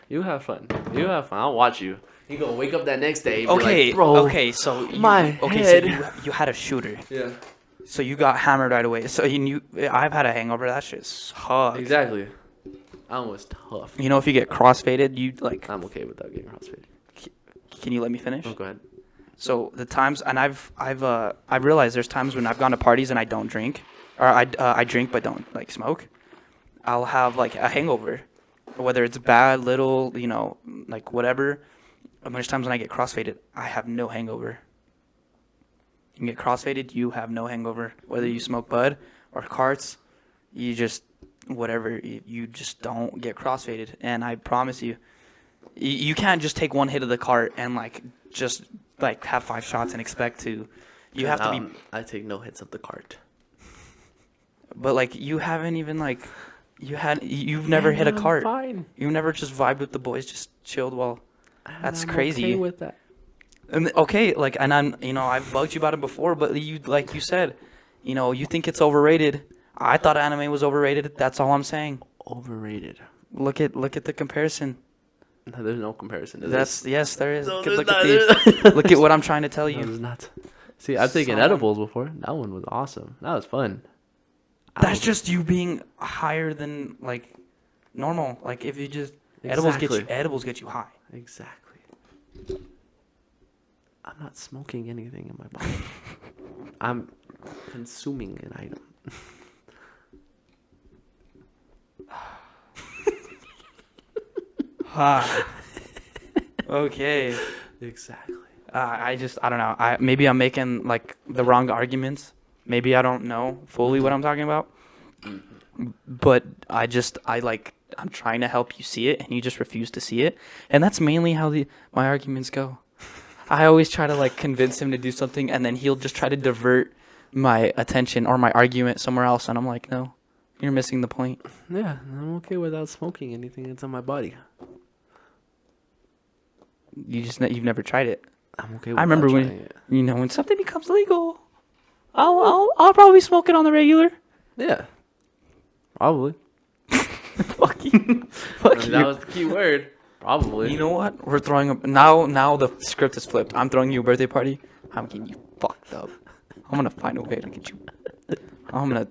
you have fun. You have fun. I'll watch you. You gonna wake up that next day. And Okay, be like, bro. okay, so my head. so you had a shooter. Yeah. So you got hammered right away. So you knew I've had a hangover. That shit sucks. Exactly. I was tough. You know, if you get crossfaded, you like. I'm okay without getting crossfaded. Can you let me finish? Oh, go ahead. So the times, and I've realized there's times when I've gone to parties and I don't drink, or I drink but don't like smoke. I'll have like a hangover, whether it's bad, little, you know, like whatever. And there's times when I get crossfaded, I have no hangover. You can get crossfaded, you have no hangover. Whether you smoke bud or carts, you just whatever, you just don't get crossfaded. And I promise you, you can't just take one hit of the cart and like just like have 5 shots and expect to. You have to be. I take no hits of the cart. But like you haven't even like you've never hit a I'm cart. Fine. You've never just vibed with the boys, just chilled while. That's I'm crazy. Okay with that. And okay, like, and I'm, you know, I've bugged you about it before, but you, like you said, you know, you think it's overrated. I thought anime was overrated. That's all I'm saying. Overrated. Look at the comparison. No, there's no comparison. To That's this. yes, there is. No, Look there's at not. look at what I'm trying to tell No, you. there's not. See, I've taken So- edibles before. That one was awesome. That was fun. That's just you being higher than like normal. Like if you just Exactly. edibles get you high. Exactly. I'm not smoking anything in my body. I'm consuming an item. Okay. Exactly. I don't know. Maybe I'm making like the wrong arguments. Maybe I don't know fully what I'm talking about. But I'm trying to help you see it, and you just refuse to see it. And that's mainly how my arguments go. I always try to like convince him to do something, and then he'll just try to divert my attention or my argument somewhere else, and I'm like, no, you're missing the point. Yeah, I'm okay without smoking anything that's on my body. You've never tried it. I'm okay with I remember trying when it. when something becomes legal, I'll probably smoke it on the regular. Yeah. Probably. Fuck you. Fuck you. That was the key word. Probably. You know what? We're throwing up now. The script is flipped. I'm throwing you a birthday party. I'm getting you fucked up. I'm gonna find a way to get you. I'm gonna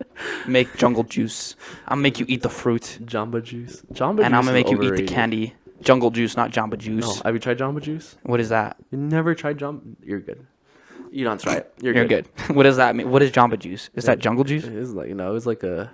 make jungle juice. I'm gonna make you eat the fruit, Jamba juice. Jamba juice. and I'm gonna make is you eat the overrated. candy. Jungle juice, not Jamba juice. No, have you tried Jamba juice? What is that? You never tried Jamba? You're good. You don't try it. You're good. What does that mean? What is Jamba juice? Is that jungle juice? It is like it's like a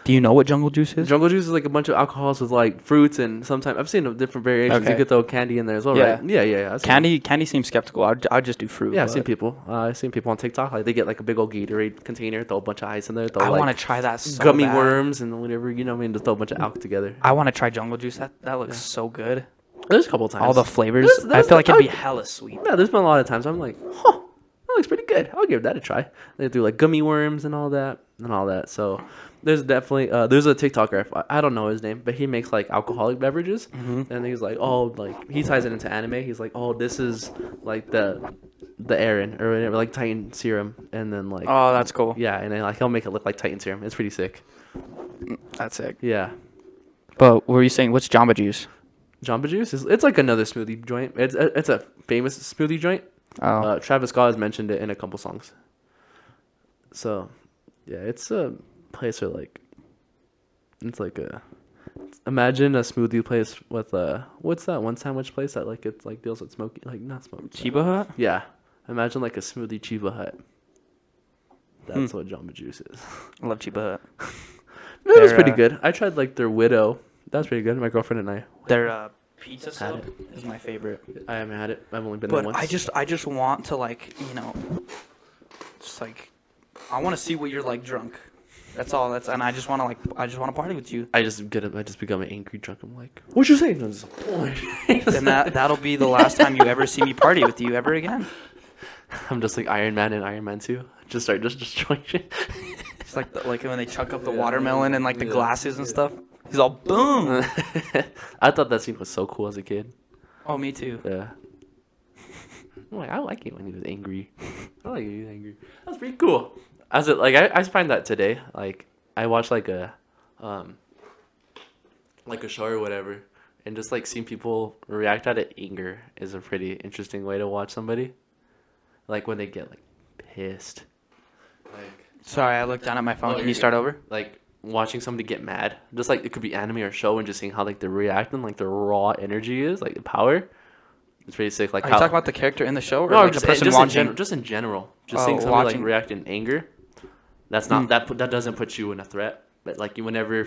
Do you know what jungle juice is? jungle juice is like a bunch of alcohols with like fruits and sometimes I've seen different variations. Okay. You could throw candy in there as well, Yeah. right? Yeah. I've seen Candy seems skeptical. I'd just do fruit. Yeah, I've but seen people. I've seen people on TikTok. Like they get like a big old Gatorade container, throw a bunch of ice in there, throw I like want to try that so gummy bad. worms and whatever. You know what I mean? Just throw a bunch of alcohol together. I want to try jungle juice. That looks so good. There's a couple of times. All the flavors. There's- I feel like it'd be I- hella sweet. Yeah, there's been a lot of times I'm like, huh, that looks pretty good. I'll give that a try. They do like gummy worms and all that. So there's definitely there's a TikToker. I don't know his name, but he makes like alcoholic beverages, and he's like, oh, like he ties it into anime. He's like, oh, this is like the the Aaron or whatever, like Titan serum, and then like Oh, that's cool. yeah, and then like he'll make it look like Titan serum. It's pretty sick. That's sick. Yeah. But what were you saying? What's Jamba Juice? Jamba Juice it's like another smoothie joint. It's a famous smoothie joint. Oh, Travis Scott has mentioned it in a couple songs. So, yeah, it's a place where like it's like a imagine a smoothie place with what's that one sandwich place that like it's like deals with smoky like not smoky. Chiba Hut? Yeah, imagine like a smoothie Chiba Hut. That's what Jamba Juice is. I love Chiba Hut. It was pretty good. I tried like their Widow. That was pretty good. My girlfriend and I Their pizza had sub it. is my favorite. I haven't had it. I've only been there But once. I just want to like, just like, I want to see what you're like drunk. That's all. And I just want to party with you. I just become an angry drunk. I'm like, what you saying? I'm just like, And that'll be the last time you ever see me party with you ever again. I'm just like Iron Man and Iron Man 2. Just start just destroying shit. It's like when they chuck up the watermelon and like the glasses and stuff. He's all boom. I thought that scene was so cool as a kid. Oh, me too. Yeah. I'm like, I like it when he was angry. I like it when he was angry. That's pretty cool. As it like I find that today. Like I watch like a show or whatever, and just like seeing people react out of anger is a pretty interesting way to watch somebody. Like when they get like pissed. Like Sorry, I looked down at my phone. Can you're you start good. over? Like watching somebody get mad. Just like it could be anime or show and just seeing how like they're reacting, like the raw energy is, like the power. It's pretty sick. Like Are how you talking about the character in the show or no, like just, the person just watching? just in general. Just Oh, seeing somebody watching. like react in anger. That's not that doesn't put you in a threat. But like whenever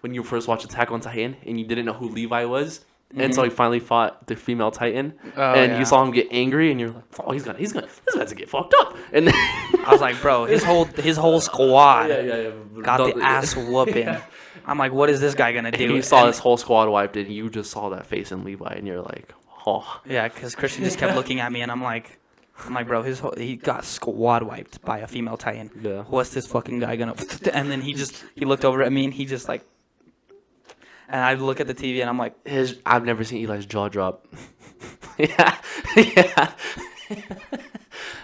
when you first watched Attack on Titan and you didn't know who Levi was, and so he finally fought the female Titan, Oh, and yeah. you saw him get angry, and you're like, oh, he's gonna this guy's gonna get fucked up. And then I was like, bro, his whole squad yeah. got the ass whooping. I'm like, what is this guy gonna do? And you saw And- this whole squad wiped, and you just saw that face in Levi, and you're like, oh. Yeah, because Christian just kept looking at me, and I'm like, bro, he got squad wiped by a female Titan. Yeah. What's this fucking guy gonna? And then he looked over at me, and he just like, and I look at the TV, and I'm like, I've never seen Eli's jaw drop. yeah.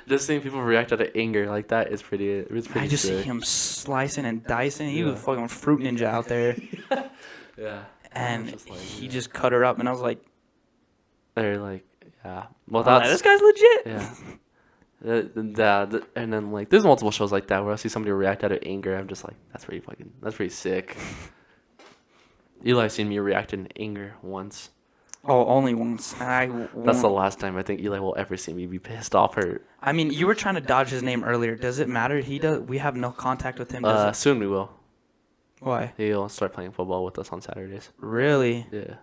Just seeing people react out of anger like that is pretty. It's pretty. I just see sick. him slicing and dicing. He Yeah. was a fucking fruit ninja out there, Yeah. and Just like, he yeah. just cut her up, and I was like, They're like, yeah. Well, I'm like, that's this guy's legit. yeah. And then like, there's multiple shows like that where I see somebody react out of anger. I'm just like, that's pretty sick. Eli seen me react in anger once. Oh, only once. That's the last time I think Eli will ever see me be pissed off or. I mean, you were trying to dodge his name earlier. Does it matter? We have no contact with him. Does it? Soon we will. Why? He'll start playing football with us on Saturdays. Really? Yeah.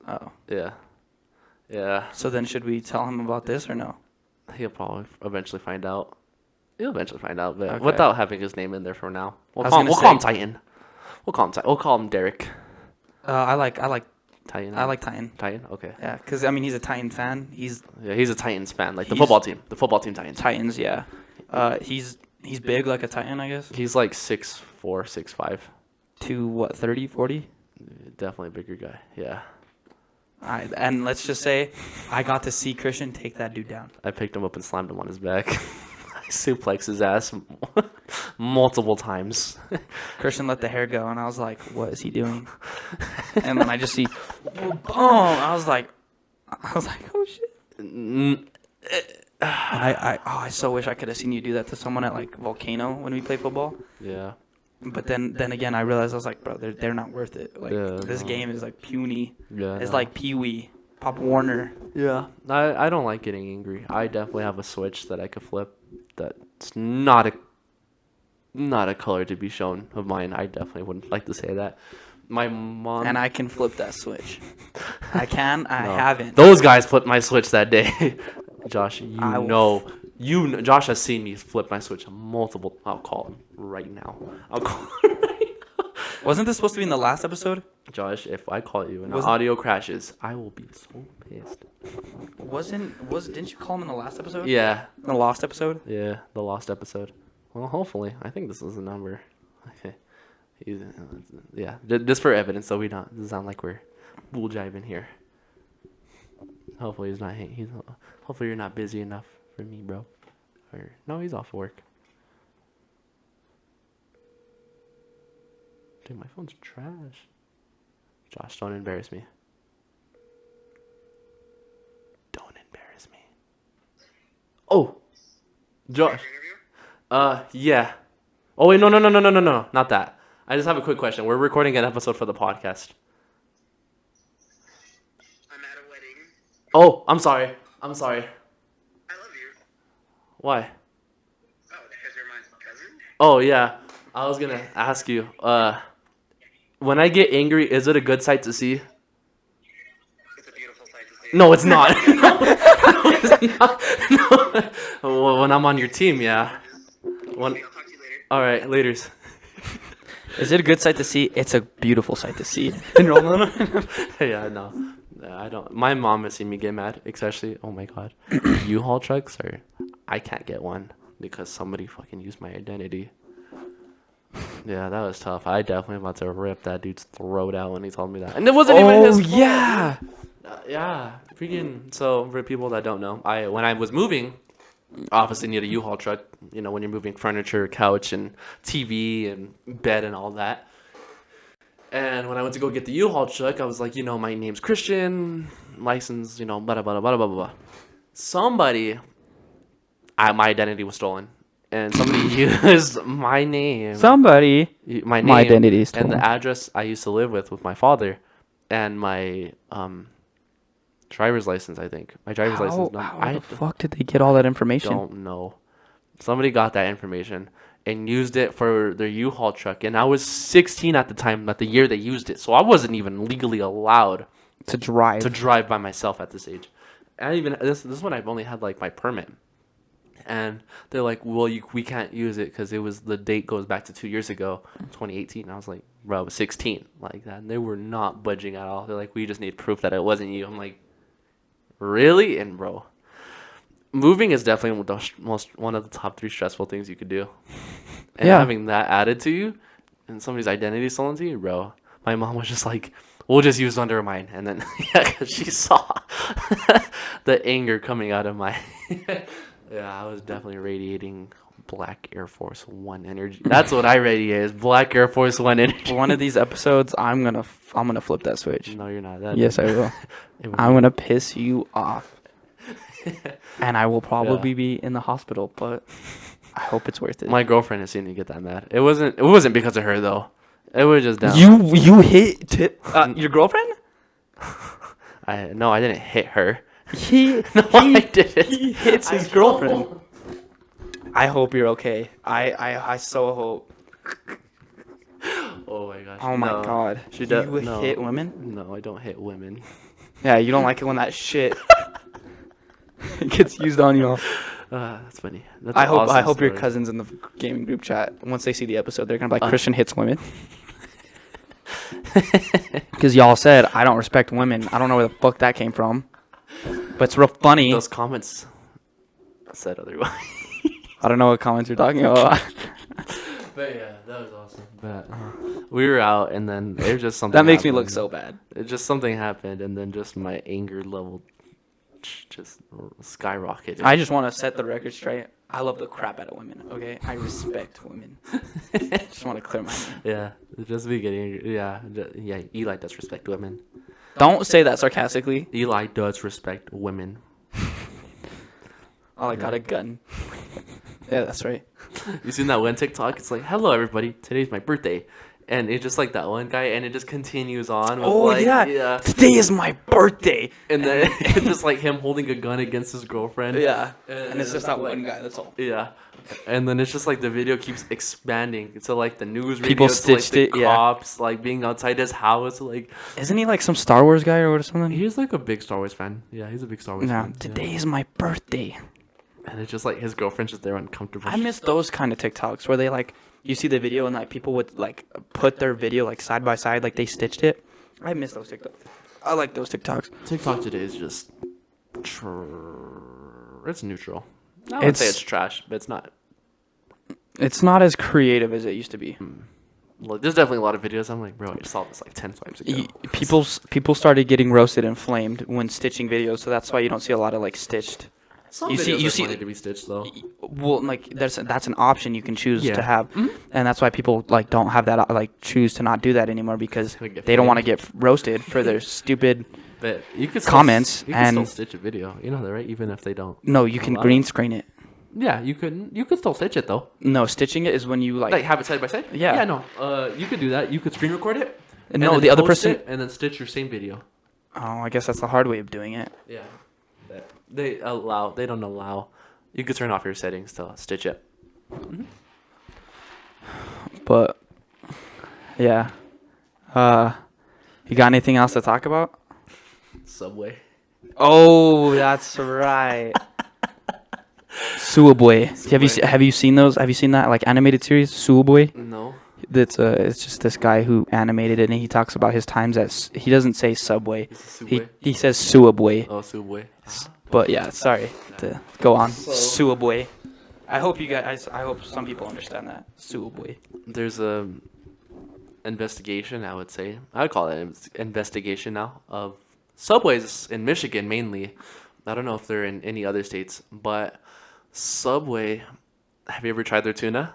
Oh. Yeah. Yeah. So then, should we tell him about this or no? He'll probably eventually find out. He'll eventually find out, but Okay. without having his name in there for now. I was We'll gonna call him say- Titan. We'll call him Derek. I like Titan. Titan. Titan? Okay. Yeah, because I mean, he's a Titan fan. He's Yeah, he's a Titans fan, like the He's- football team. The football team Titans. Titans. Yeah. He's big like a Titan, I guess. He's like 6'4", 6'5". To what, 30, 40? Definitely a bigger guy. Yeah. And let's just say, I got to see Christian take that dude down. I picked him up and slammed him on his back. I suplexed his ass multiple times. Christian let the hair go, and I was like, what is he doing? And then I just see, boom! I was like, oh shit. Mm, I so wish I could have seen you do that to someone at like Volcano when we play football. yeah. But then again, I realized I was like, bro, they're not worth it. Like Yeah, this no. game is like puny. Yeah. It's no. like Pee Wee, Pop Warner. Yeah, I don't like getting angry. I definitely have a switch that I could flip. That's not a color to be shown of mine. I definitely wouldn't like to say that. My mom And I can flip that switch. I can. I No. haven't. Those guys flipped my switch that day. Josh, I will- Josh has seen me flip my switch multiple. I'll call him right now. I'll call him right now. Wasn't this supposed to be in the last episode? Josh, if I call you and the Wasn't- audio crashes, I will be so pissed. Didn't you call him in the last episode? Yeah, In the lost episode? yeah, the lost episode. Well, hopefully, I think this is the number. Okay, yeah, just for evidence, so we don't sound like we're bull jiving here. Hopefully he's not. Hopefully you're not busy enough for me, bro. Or no, he's off work. Dude, my phone's trash. Josh, don't embarrass me. Don't embarrass me. Oh, Josh. Yeah. Oh wait, no, not that. I just have a quick question. We're recording an episode for the podcast. I'm at a wedding. Oh, I'm sorry. I love you. Why? Oh, because you're my cousin? Oh yeah. I was gonna ask you. When I get angry, is it a good sight to see? It's a beautiful sight to see. No, it's not. No, it's not. No. Well, when I'm on your team, yeah. I'll talk to you later. All right, laters. Is it a good sight to see? It's a beautiful sight to see. Yeah, no. I don't. My mom has seen me get mad, especially. Oh my god, U-Haul trucks are. I can't get one because somebody fucking used my identity. Yeah, that was tough. I definitely about to rip that dude's throat out when he told me that, and it wasn't even his fault. Yeah. Yeah, freaking. So for people that don't know, when I was moving, obviously need a U-Haul truck. You know, when you're moving furniture, couch, and TV, and bed, and all that. And when I went to go get the U-Haul truck, I was like, my name's Christian, license, blah, blah, blah, blah, blah, blah. Somebody, my identity was stolen. And somebody used my name. My name. identity is stolen. And the address I used to live with my father. And my driver's license, I think. My driver's license. How the fuck did they get all that information? Don't know. Somebody got that information and used it for their U-Haul truck. And I was 16 at the time, at the year they used it. So I wasn't even legally allowed To drive by myself at this age. And this one I've only had like my permit. And they're like, well, we can't use it because the date goes back to 2 years ago, 2018. And I was like, bro, I was 16, like that. And they were not budging at all. They're like, we just need proof that it wasn't you. I'm like, really? And bro, moving is definitely one of the top 3 stressful things you could do. And having that added to you and somebody's identity stolen to you, bro. My mom was just like, we'll just use under mine. And then, because she saw the anger coming out of my... Yeah, I was definitely radiating Black Air Force One energy. That's what I radiate, is Black Air Force One energy. One of these episodes, I'm gonna flip that switch. No, you're not. Yes, I will. I'm gonna piss you off, and I will probably be in the hospital. But I hope it's worth it. My girlfriend has seen me get that mad. It wasn't because of her though. It was just down. You hit your girlfriend? I didn't hit her. I didn't. He hits his girlfriend. I hope you're okay. I so hope. Oh my gosh. Oh my god. She hit women? No, I don't hit women. Yeah, you don't like it when that shit gets used on you. That's funny. That's I an hope awesome your story. cousins in the gaming group chat, once they see the episode, they're gonna be like, Christian hits women. Because y'all said I don't respect women. I don't know where the fuck that came from. But it's real funny. Those comments said otherwise. I don't know what comments you're talking about. But yeah, that was awesome. But we were out, and then it was just something. That makes me happened. look so bad. It just something happened, and then just my anger level just skyrocketed. I just want to set the record straight. I love the crap out of women. Okay, I respect women. Just want to clear my name. Yeah, just be getting angry. Yeah. Eli does respect women. Don't say that sarcastically. Eli does respect women. Oh, I got a gun. Yeah, that's right. You seen that one TikTok? It's like, hello everybody, today's my birthday. And it's just like that one guy, and it just continues on with yeah. Today is my birthday. And then it's just like him holding a gun against his girlfriend. Yeah. And it's just that one guy, that's all. Yeah. And then it's just like the video keeps expanding to like the news radio, people stitched to, like, the it, cops, like being outside his house, like. Isn't he like some Star Wars guy or something? He's like a big Star Wars fan. Yeah, he's a big Star Wars fan. Today is my birthday. And it's just like his girlfriend's just there uncomfortable. I miss those kind of TikToks where they like, you see the video and like people would like put their video like side by side, like they stitched it. I miss those TikToks. I like those TikToks. TikTok today is just, it's neutral. I would say it's trash, but it's not. It's not as creative as it used to be. Like, there's definitely a lot of videos. I'm like, bro, I just saw this like 10 times ago. People started getting roasted and flamed when stitching videos, so that's why you don't see a lot of like stitched. Some You see- videos you are see- funny to be stitched though. Well, like that's an option you can choose Yeah. to have, and that's why people like don't have that like choose to not do that anymore because They get they don't want to flamed. get roasted for their stupid. But you could Comments you can still and- stitch a video. You know that, right? Even if they don't. No, you can allow green it. screen it. Yeah, you could still stitch it though. No, stitching it is when you Like have it side by side. Yeah. Yeah, no. You could do that. You could screen record it. and No, then the other post person. it and then stitch your same video. Oh, I guess that's the hard way of doing it. Yeah. They allow. They don't allow. You could turn off your settings to stitch it. But yeah, you got anything else to talk about? Subway. Oh, that's right. Suwaboy. Have you seen those? Have you seen that like animated series Suwaboy? No. It's just this guy who animated it and he talks about his times at he doesn't say Subway. He says Suwaboy. Oh, Subway. But yeah, sorry to go on. So- Suwaboy. I hope you guys I hope some people understand that. Suwaboy. There's a investigation. I would say I'd call it an investigation now of subways in Michigan mainly. I don't know if they're in any other states, but Subway. Have you ever tried their tuna?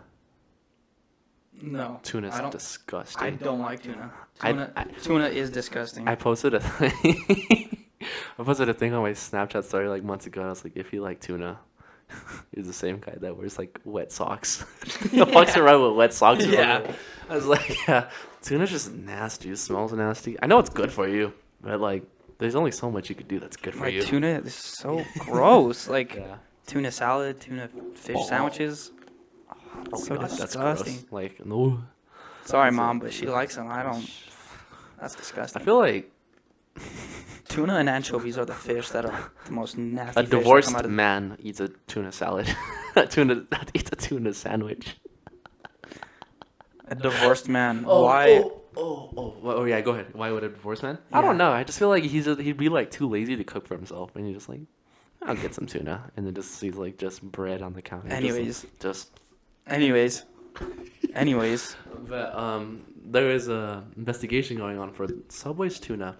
No. Tuna's I don't disgusting. don't like tuna. I- Tuna is disgusting. I posted a thing. I posted a thing on my Snapchat story like months ago. And I was like, if you like tuna, he's the same guy that wears like wet socks. He walks around with wet socks. Yeah. I was like, yeah, tuna's just nasty. It smells nasty. I know it's good for you, but like, there's only so much you could do that's good for Like you. tuna is so gross. Like Yeah. tuna salad, tuna fish sandwiches. Oh so my God, that's disgusting. gross. Like, no. Sorry, mom, but she likes them. I don't. That's I disgusting. feel like Tuna and anchovies are the fish that are the most nasty. a fish that divorced come out of- man eats a tuna salad. Tuna eats a tuna sandwich. A divorced man. Why? Oh, yeah, go ahead. Why would a divorced man? I don't know. I just feel like he'd be like too lazy to cook for himself, and he's just like, I'll get some tuna, and then just sees like just bread on the counter. Anyways. just. Anyways. But there is a investigation going on for Subway's tuna.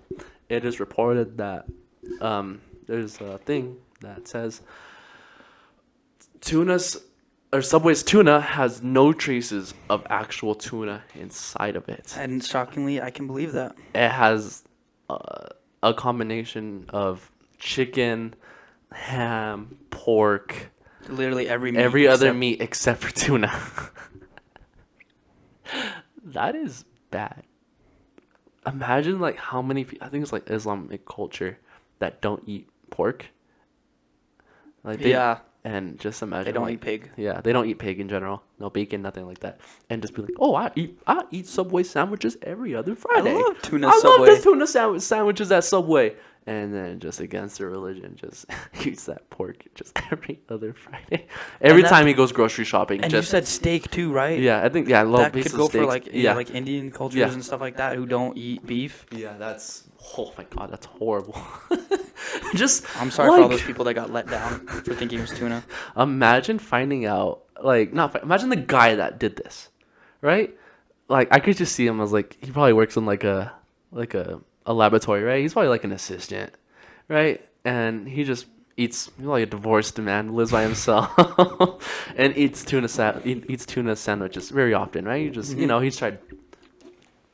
It is reported that there's a thing that says Subway's tuna has no traces of actual tuna inside of it. And shockingly, I can believe that. It has a combination of chicken, ham, pork, Literally every meat every other except- meat except for tuna. That is bad. Imagine like how many I think it's like Islamic culture that don't eat pork. Like Yeah. And just imagine They don't like- eat pig. Yeah, they don't eat pig in general. No bacon, nothing like that. And just be like, oh, I eat Subway sandwiches every other Friday. love tuna I Subway. love the tuna sandwiches at Subway. And then just against their religion, just eats that pork just every other Friday. Every that- time he goes grocery shopping, And just you said steak too, right? yeah, I think I love That pieces could go of for steaks. like like Indian cultures Yeah. and stuff like that who don't eat beef. Yeah, that's oh my god, that's horrible. Just I'm sorry for all like, those people that got let down for thinking it was tuna. imagine finding out like imagine the guy that did this, right? Like I could just see him as like he probably works in like a laboratory, right? He's probably like an assistant, right? And he just eats like a divorced man, lives by himself, and eats tuna sandwiches very often, right? You just you know he's tried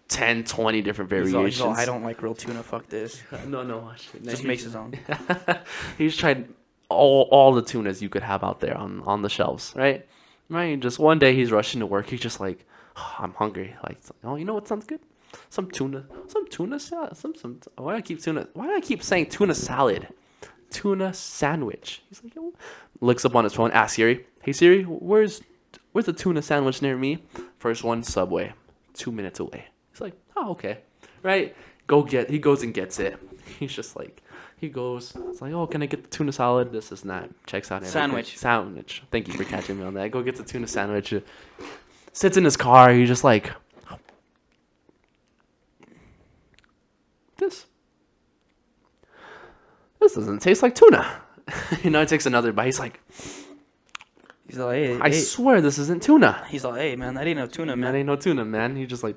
10, 20 different He's variations. all, I don't like real tuna. Fuck this. No, watch it. Just makes his own. He's tried all the tunas you could have out there on the shelves, right? Right. Just one day he's rushing to work. He's just like, oh, I'm hungry. Like, oh, you know what sounds good? Some tuna salad. Why do I keep saying tuna salad? Tuna sandwich. He's like, yo. Looks up on his phone. Asks Siri, hey Siri, where's the tuna sandwich near me? First one, Subway, 2 minutes away. He's like, oh, okay, right? He goes and gets it. He's just like, he goes, it's like, oh, can I get the tuna salad? This is not. Checks out everything. Sandwich. Thank you for catching me on that. Go get the tuna sandwich. Sits in his car. He's just like, this doesn't taste like tuna. He takes another bite. He's like, He's like, hey, I swear this isn't tuna. He's like, hey, man, that ain't no tuna, That man. ain't no tuna, man. He just like,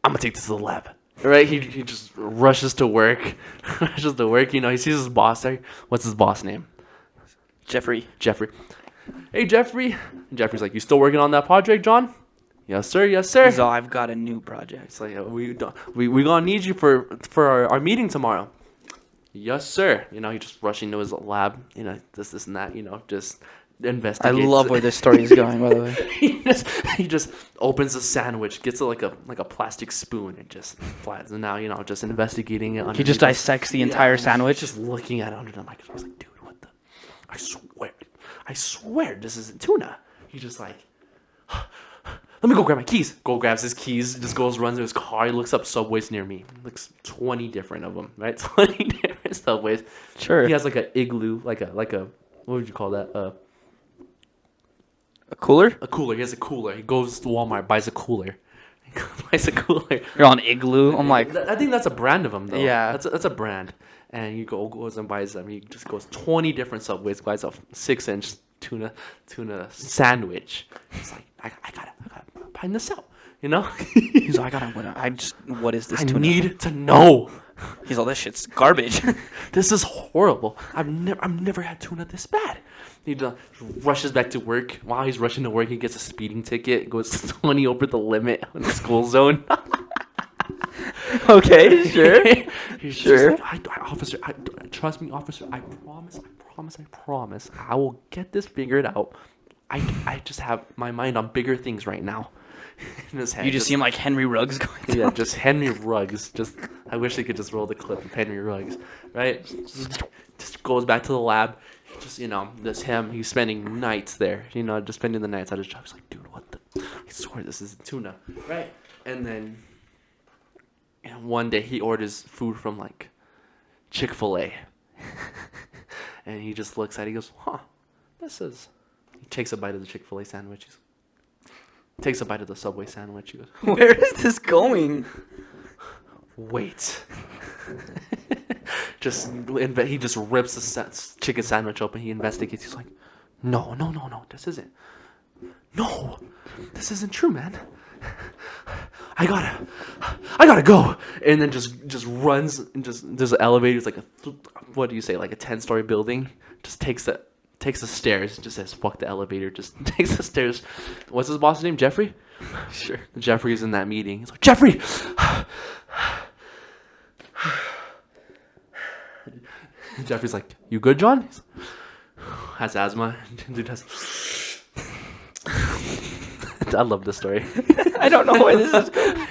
I'm gonna take this to the lab. Right? He just rushes to work. Rushes to work. You know, he sees his boss there. What's his boss name? Jeffrey. Jeffrey. Hey, Jeffrey. And Jeffrey's like, you still working on that project, John? Yes, sir. Yes, sir. He's all, I've got a new project. It's like, we gonna need you for our meeting tomorrow. Yes, sir. You know, he just rushing to his lab. You know, this and that. You know, just I investigates. love where this story is going, by the way. he just opens a sandwich, gets like a plastic spoon, and just flies. And now, you know, just investigating it. He just dissects the entire sandwich. Just looking at it under the microscope. I was like, dude, what the? I swear, this isn't tuna. He just like, let me go grab my keys. Grabs his keys, just goes, runs to his car. He looks up Subways near me. Looks 20 different of them, right? 20 different Subways. Sure. He has like an igloo, like a what would you call that? A cooler? A cooler. He has a cooler. He goes to Walmart, buys a cooler. Buys a cooler. You're on Igloo? I'm like, I think that's a brand of them, though. Yeah. That's a brand. And he goes and buys them. He just goes 20 different Subways, buys a 6-inch tuna sandwich. He's like, I gotta find this out, you know? he's like, what is this I tuna? need to know. He's all, this shit's garbage. This is horrible. I've never had tuna this bad. He rushes back to work. While he's rushing to work, he gets a speeding ticket. Goes 20 over the limit in the school zone. Okay, sure. He's Sure. just like, officer, trust me, officer. I promise. I will get this figured out. I just have my mind on bigger things right now. In his head. You just seem like Henry Ruggs going through. Yeah, just Henry Ruggs. Just I wish they could just roll the clip of Henry Ruggs, right? Just goes back to the lab. Just, you know, that's him. He's spending nights there. You know, just spending the nights at his job. He's like, dude, what the? I swear this is tuna, right? And then, you know, one day he orders food from like Chick-fil-A, and he just looks at it. He goes, huh, this is. He takes a bite of the Chick-fil-A sandwich. Takes a bite of the Subway sandwich. He goes, Where is this going? wait. He just rips the chicken sandwich open. He investigates. He's like, no, this isn't. No, this isn't true, man. I gotta go. And then just runs and there's an elevator. It's like what do you say? Like a 10-story building. Just takes the stairs. Just says fuck the elevator. Just takes the stairs. What's his boss's name? Jeffrey. Sure. Jeffrey's in that meeting. He's like, Jeffrey. Jeffrey's like, you good, John? He's has asthma. Dude has. I love this story. I don't know where this is going.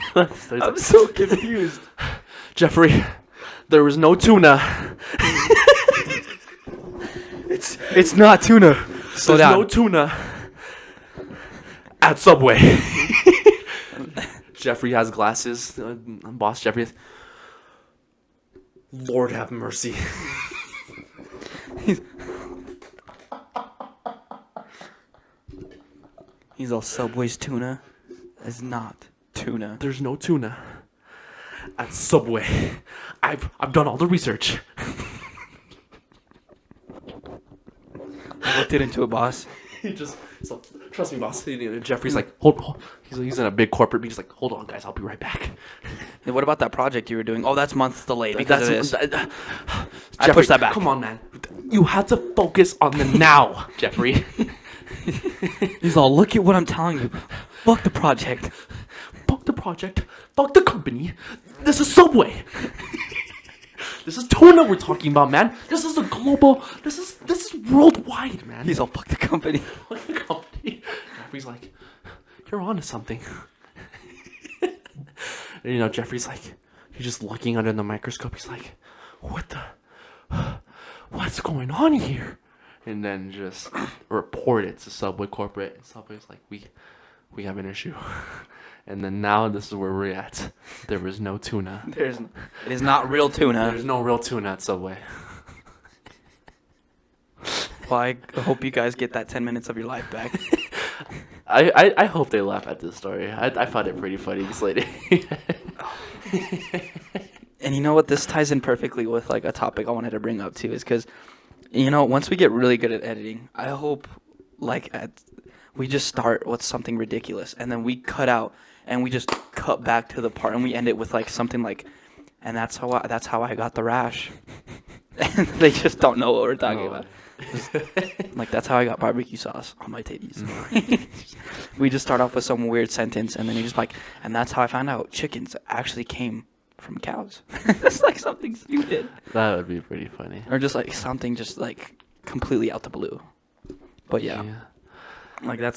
I'm so confused. Jeffrey, there was no tuna. It's not tuna. Slow There's down. no tuna at Subway. Jeffrey has glasses. Boss Jeffrey. Lord have mercy. He's all, Subway's tuna is not tuna. There's no tuna at Subway. I've done all the research. I looked it into a boss. So, trust me, boss. Jeffrey's like, hold. He's in a big corporate meeting. He's like, hold on, guys. I'll be right back. Hey, what about that project you were doing? Oh, that's months delayed because of this. I Jeffrey, pushed that back. Come on, man. You have to focus on the now, Jeffrey. He's all, look at what I'm telling you. Fuck the project. Fuck the project. Fuck the company. This is Subway. This is tuna we're talking about, man. This is a global. This is worldwide, man. He's all, fuck the company. Fuck the company. Jeffrey's like, you're onto something. And, you know, Jeffrey's like, he's just looking under the microscope. He's like, what's going on here? And then just report it to Subway corporate. And Subway's like, we have an issue. And then now this is where we're at. There was no tuna. It is not real tuna. There's no real tuna at Subway. Well, I hope you guys get that 10 minutes of your life back. I hope they laugh at this story. I found it pretty funny this lady. And you know what? This ties in perfectly with like a topic I wanted to bring up too, is because Once we get really good at editing, I hope we just start with something ridiculous and then we cut out and we just cut back to the part and we end it with like something like, and that's how I got the rash. And they just don't know what we're talking about. Like, that's how I got barbecue sauce on my titties. We just start off with some weird sentence and then you just like, and that's how I found out chickens actually came from cows. It's like something stupid. That would be pretty funny. Or just like something just like completely out the blue. But yeah. Like I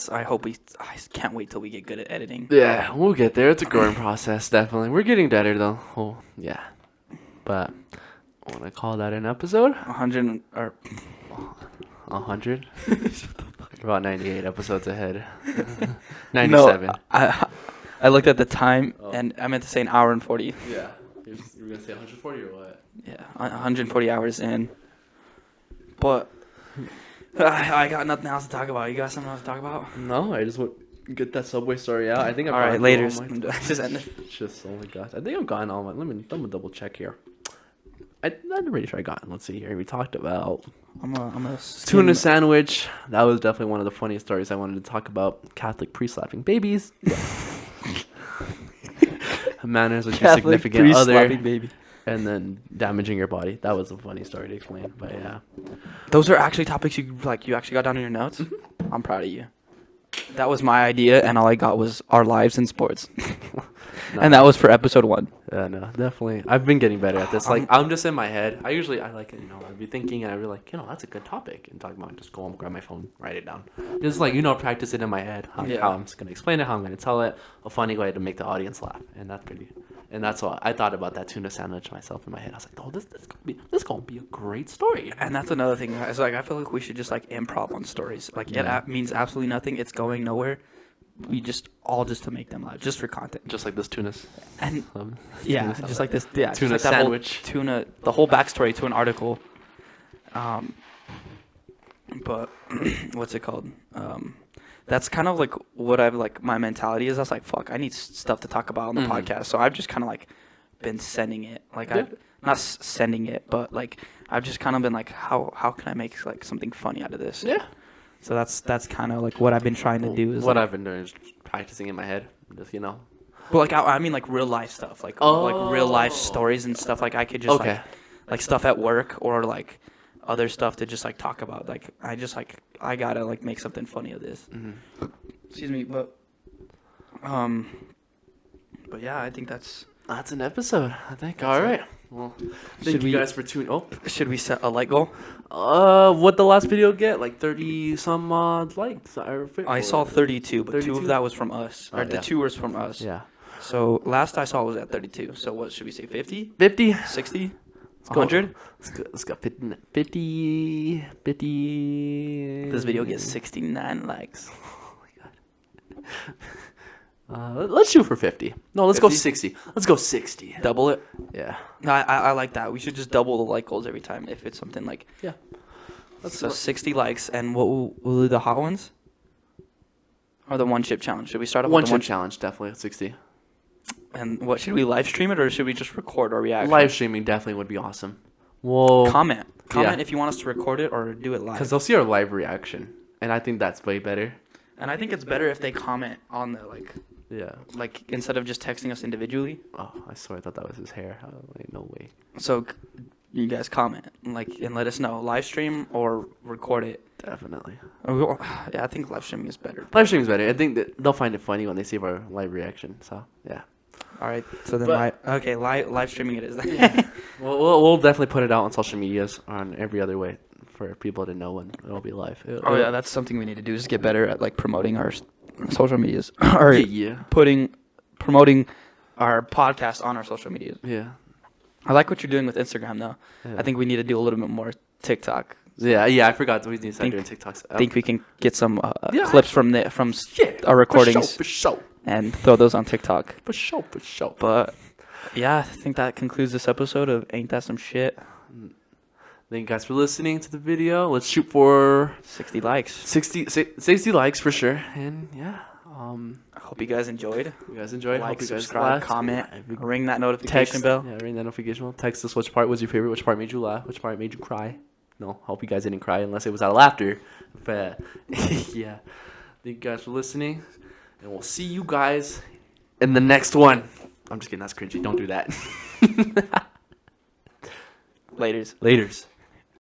can't wait till we get good at editing. Yeah, we'll get there. It's a growing process, definitely. We're getting better though. Oh, yeah. But I want to call that an episode. 100 or 100. About 98 episodes ahead. 97. No, I looked at the time and I meant to say an hour and 40. Yeah. You were gonna say 140 or what? Yeah, 140 hours in. But I got nothing else to talk about. You got something else to talk about? No, I just want to get that Subway story out. I think I've All right, gone later. through all my- Just end it. Just, oh my gosh. I think I've gotten all my. Let me double check here. I'm pretty sure I got. Let's see here. We talked about I'm a tuna sandwich. That was definitely one of the funniest stories I wanted to talk about. Catholic priest slapping babies. Manners with your significant other. Baby. And then damaging your body. That was a funny story to explain. But yeah. Those are actually topics you actually got down in your notes. Mm-hmm. I'm proud of you. That was my idea, and all I got was our lives in sports. And that was for episode 1. Yeah, no, definitely. I've been getting better at this. Like, I'm just in my head. I like it, I'd be thinking and I'd be like, that's a good topic. And talking about, just go home, grab my phone, write it down. Just like, practice it in my head. How I'm just going to explain it, how I'm going to tell it. A funny way to make the audience laugh. And that's why I thought about that tuna sandwich myself in my head. I was like, this gonna be a great story. And that's another thing. It's like, I feel like we should just like improv on stories. Like, it means absolutely nothing. It's going nowhere. We just to make them laugh, just for content. Just like this tuna. And tuna just like this. Yeah, tuna just like that sandwich. Whole tuna, the whole backstory to an article. But what's it called? That's kind of like what I've like my mentality is. I was like, fuck, I need stuff to talk about on the podcast. So I've just kind of like been sending it. Like not sending it, but like I've just kind of been like, how can I make like something funny out of this? Yeah. So that's kind of like what I've been trying to do. Is what like, I've been doing is practicing in my head. Just Well, like I mean like real life stuff, like real life stories and stuff. Like I could just like stuff at work or like other stuff to just like talk about. Like I gotta like make something funny of this. Mm-hmm. Excuse me, but yeah, I think that's an episode. I think. All right. Well, thank you guys for tuning. Oh, should we set a like goal? What the last video get? Like 30 some odd likes. I saw 32, but 2 of 32? that was from us. Oh, Or the yeah. 2 was from us. Yeah. So last I saw was at 32. So what should we say? 50? 50. 60? go. 100? Let's go 50. This video gets 69 likes. Oh my god. Let's shoot for 50. No, let's 50? go 60. Let's go 60. Double it? Yeah. No, I like that. We should just double the like goals every time if it's something like. Yeah. So 60 likes, and what will do the hot ones? Or the one chip challenge? Should we start off One with chip the challenge, definitely at 60. And what should we live stream it or should we just record our reaction? Live streaming definitely would be awesome. Whoa. Comment Yeah. if you want us to record it or do it live. Because they'll see our live reaction, and I think that's way better. And I think it's better if they comment on the Yeah. like instead of just texting us individually. Oh, I swear I thought that was his hair. Like, no way. So you guys comment and let us know live stream or record it. Definitely. Yeah, I think live streaming is better. Live streaming is better. I think that they'll find it funny when they see our live reaction. So yeah. All right. So then But- live streaming it is then. We'll definitely put it out on social medias on every other way for people to know when it'll be live. Oh yeah, that's something we need to do is get better at like promoting our social medias or Yeah. promoting our podcast on our social medias. Yeah. I like what you're doing with Instagram though. Yeah. I think we need to do a little bit more TikTok. Yeah. I forgot we need to start doing TikToks. I think we can get some Yeah. clips from our recordings For sure. and throw those on TikTok. For sure. But yeah, I think that concludes this episode of Ain't That Some Shit. Thank you guys for listening to the video. Let's shoot for 60 likes. 60 likes for sure. And yeah. I hope you guys enjoyed. You guys enjoyed. Like, Hope you guys subscribe, laughed. comment, Yeah, ring that notification bell. Yeah, ring that notification bell. Text us which part was your favorite, which part made you laugh, which part made you cry. No, hope you guys didn't cry unless it was out of laughter. But yeah, thank you guys for listening, and we'll see you guys in the next one. I'm just kidding. That's cringy. Don't do that. Laters. Laters.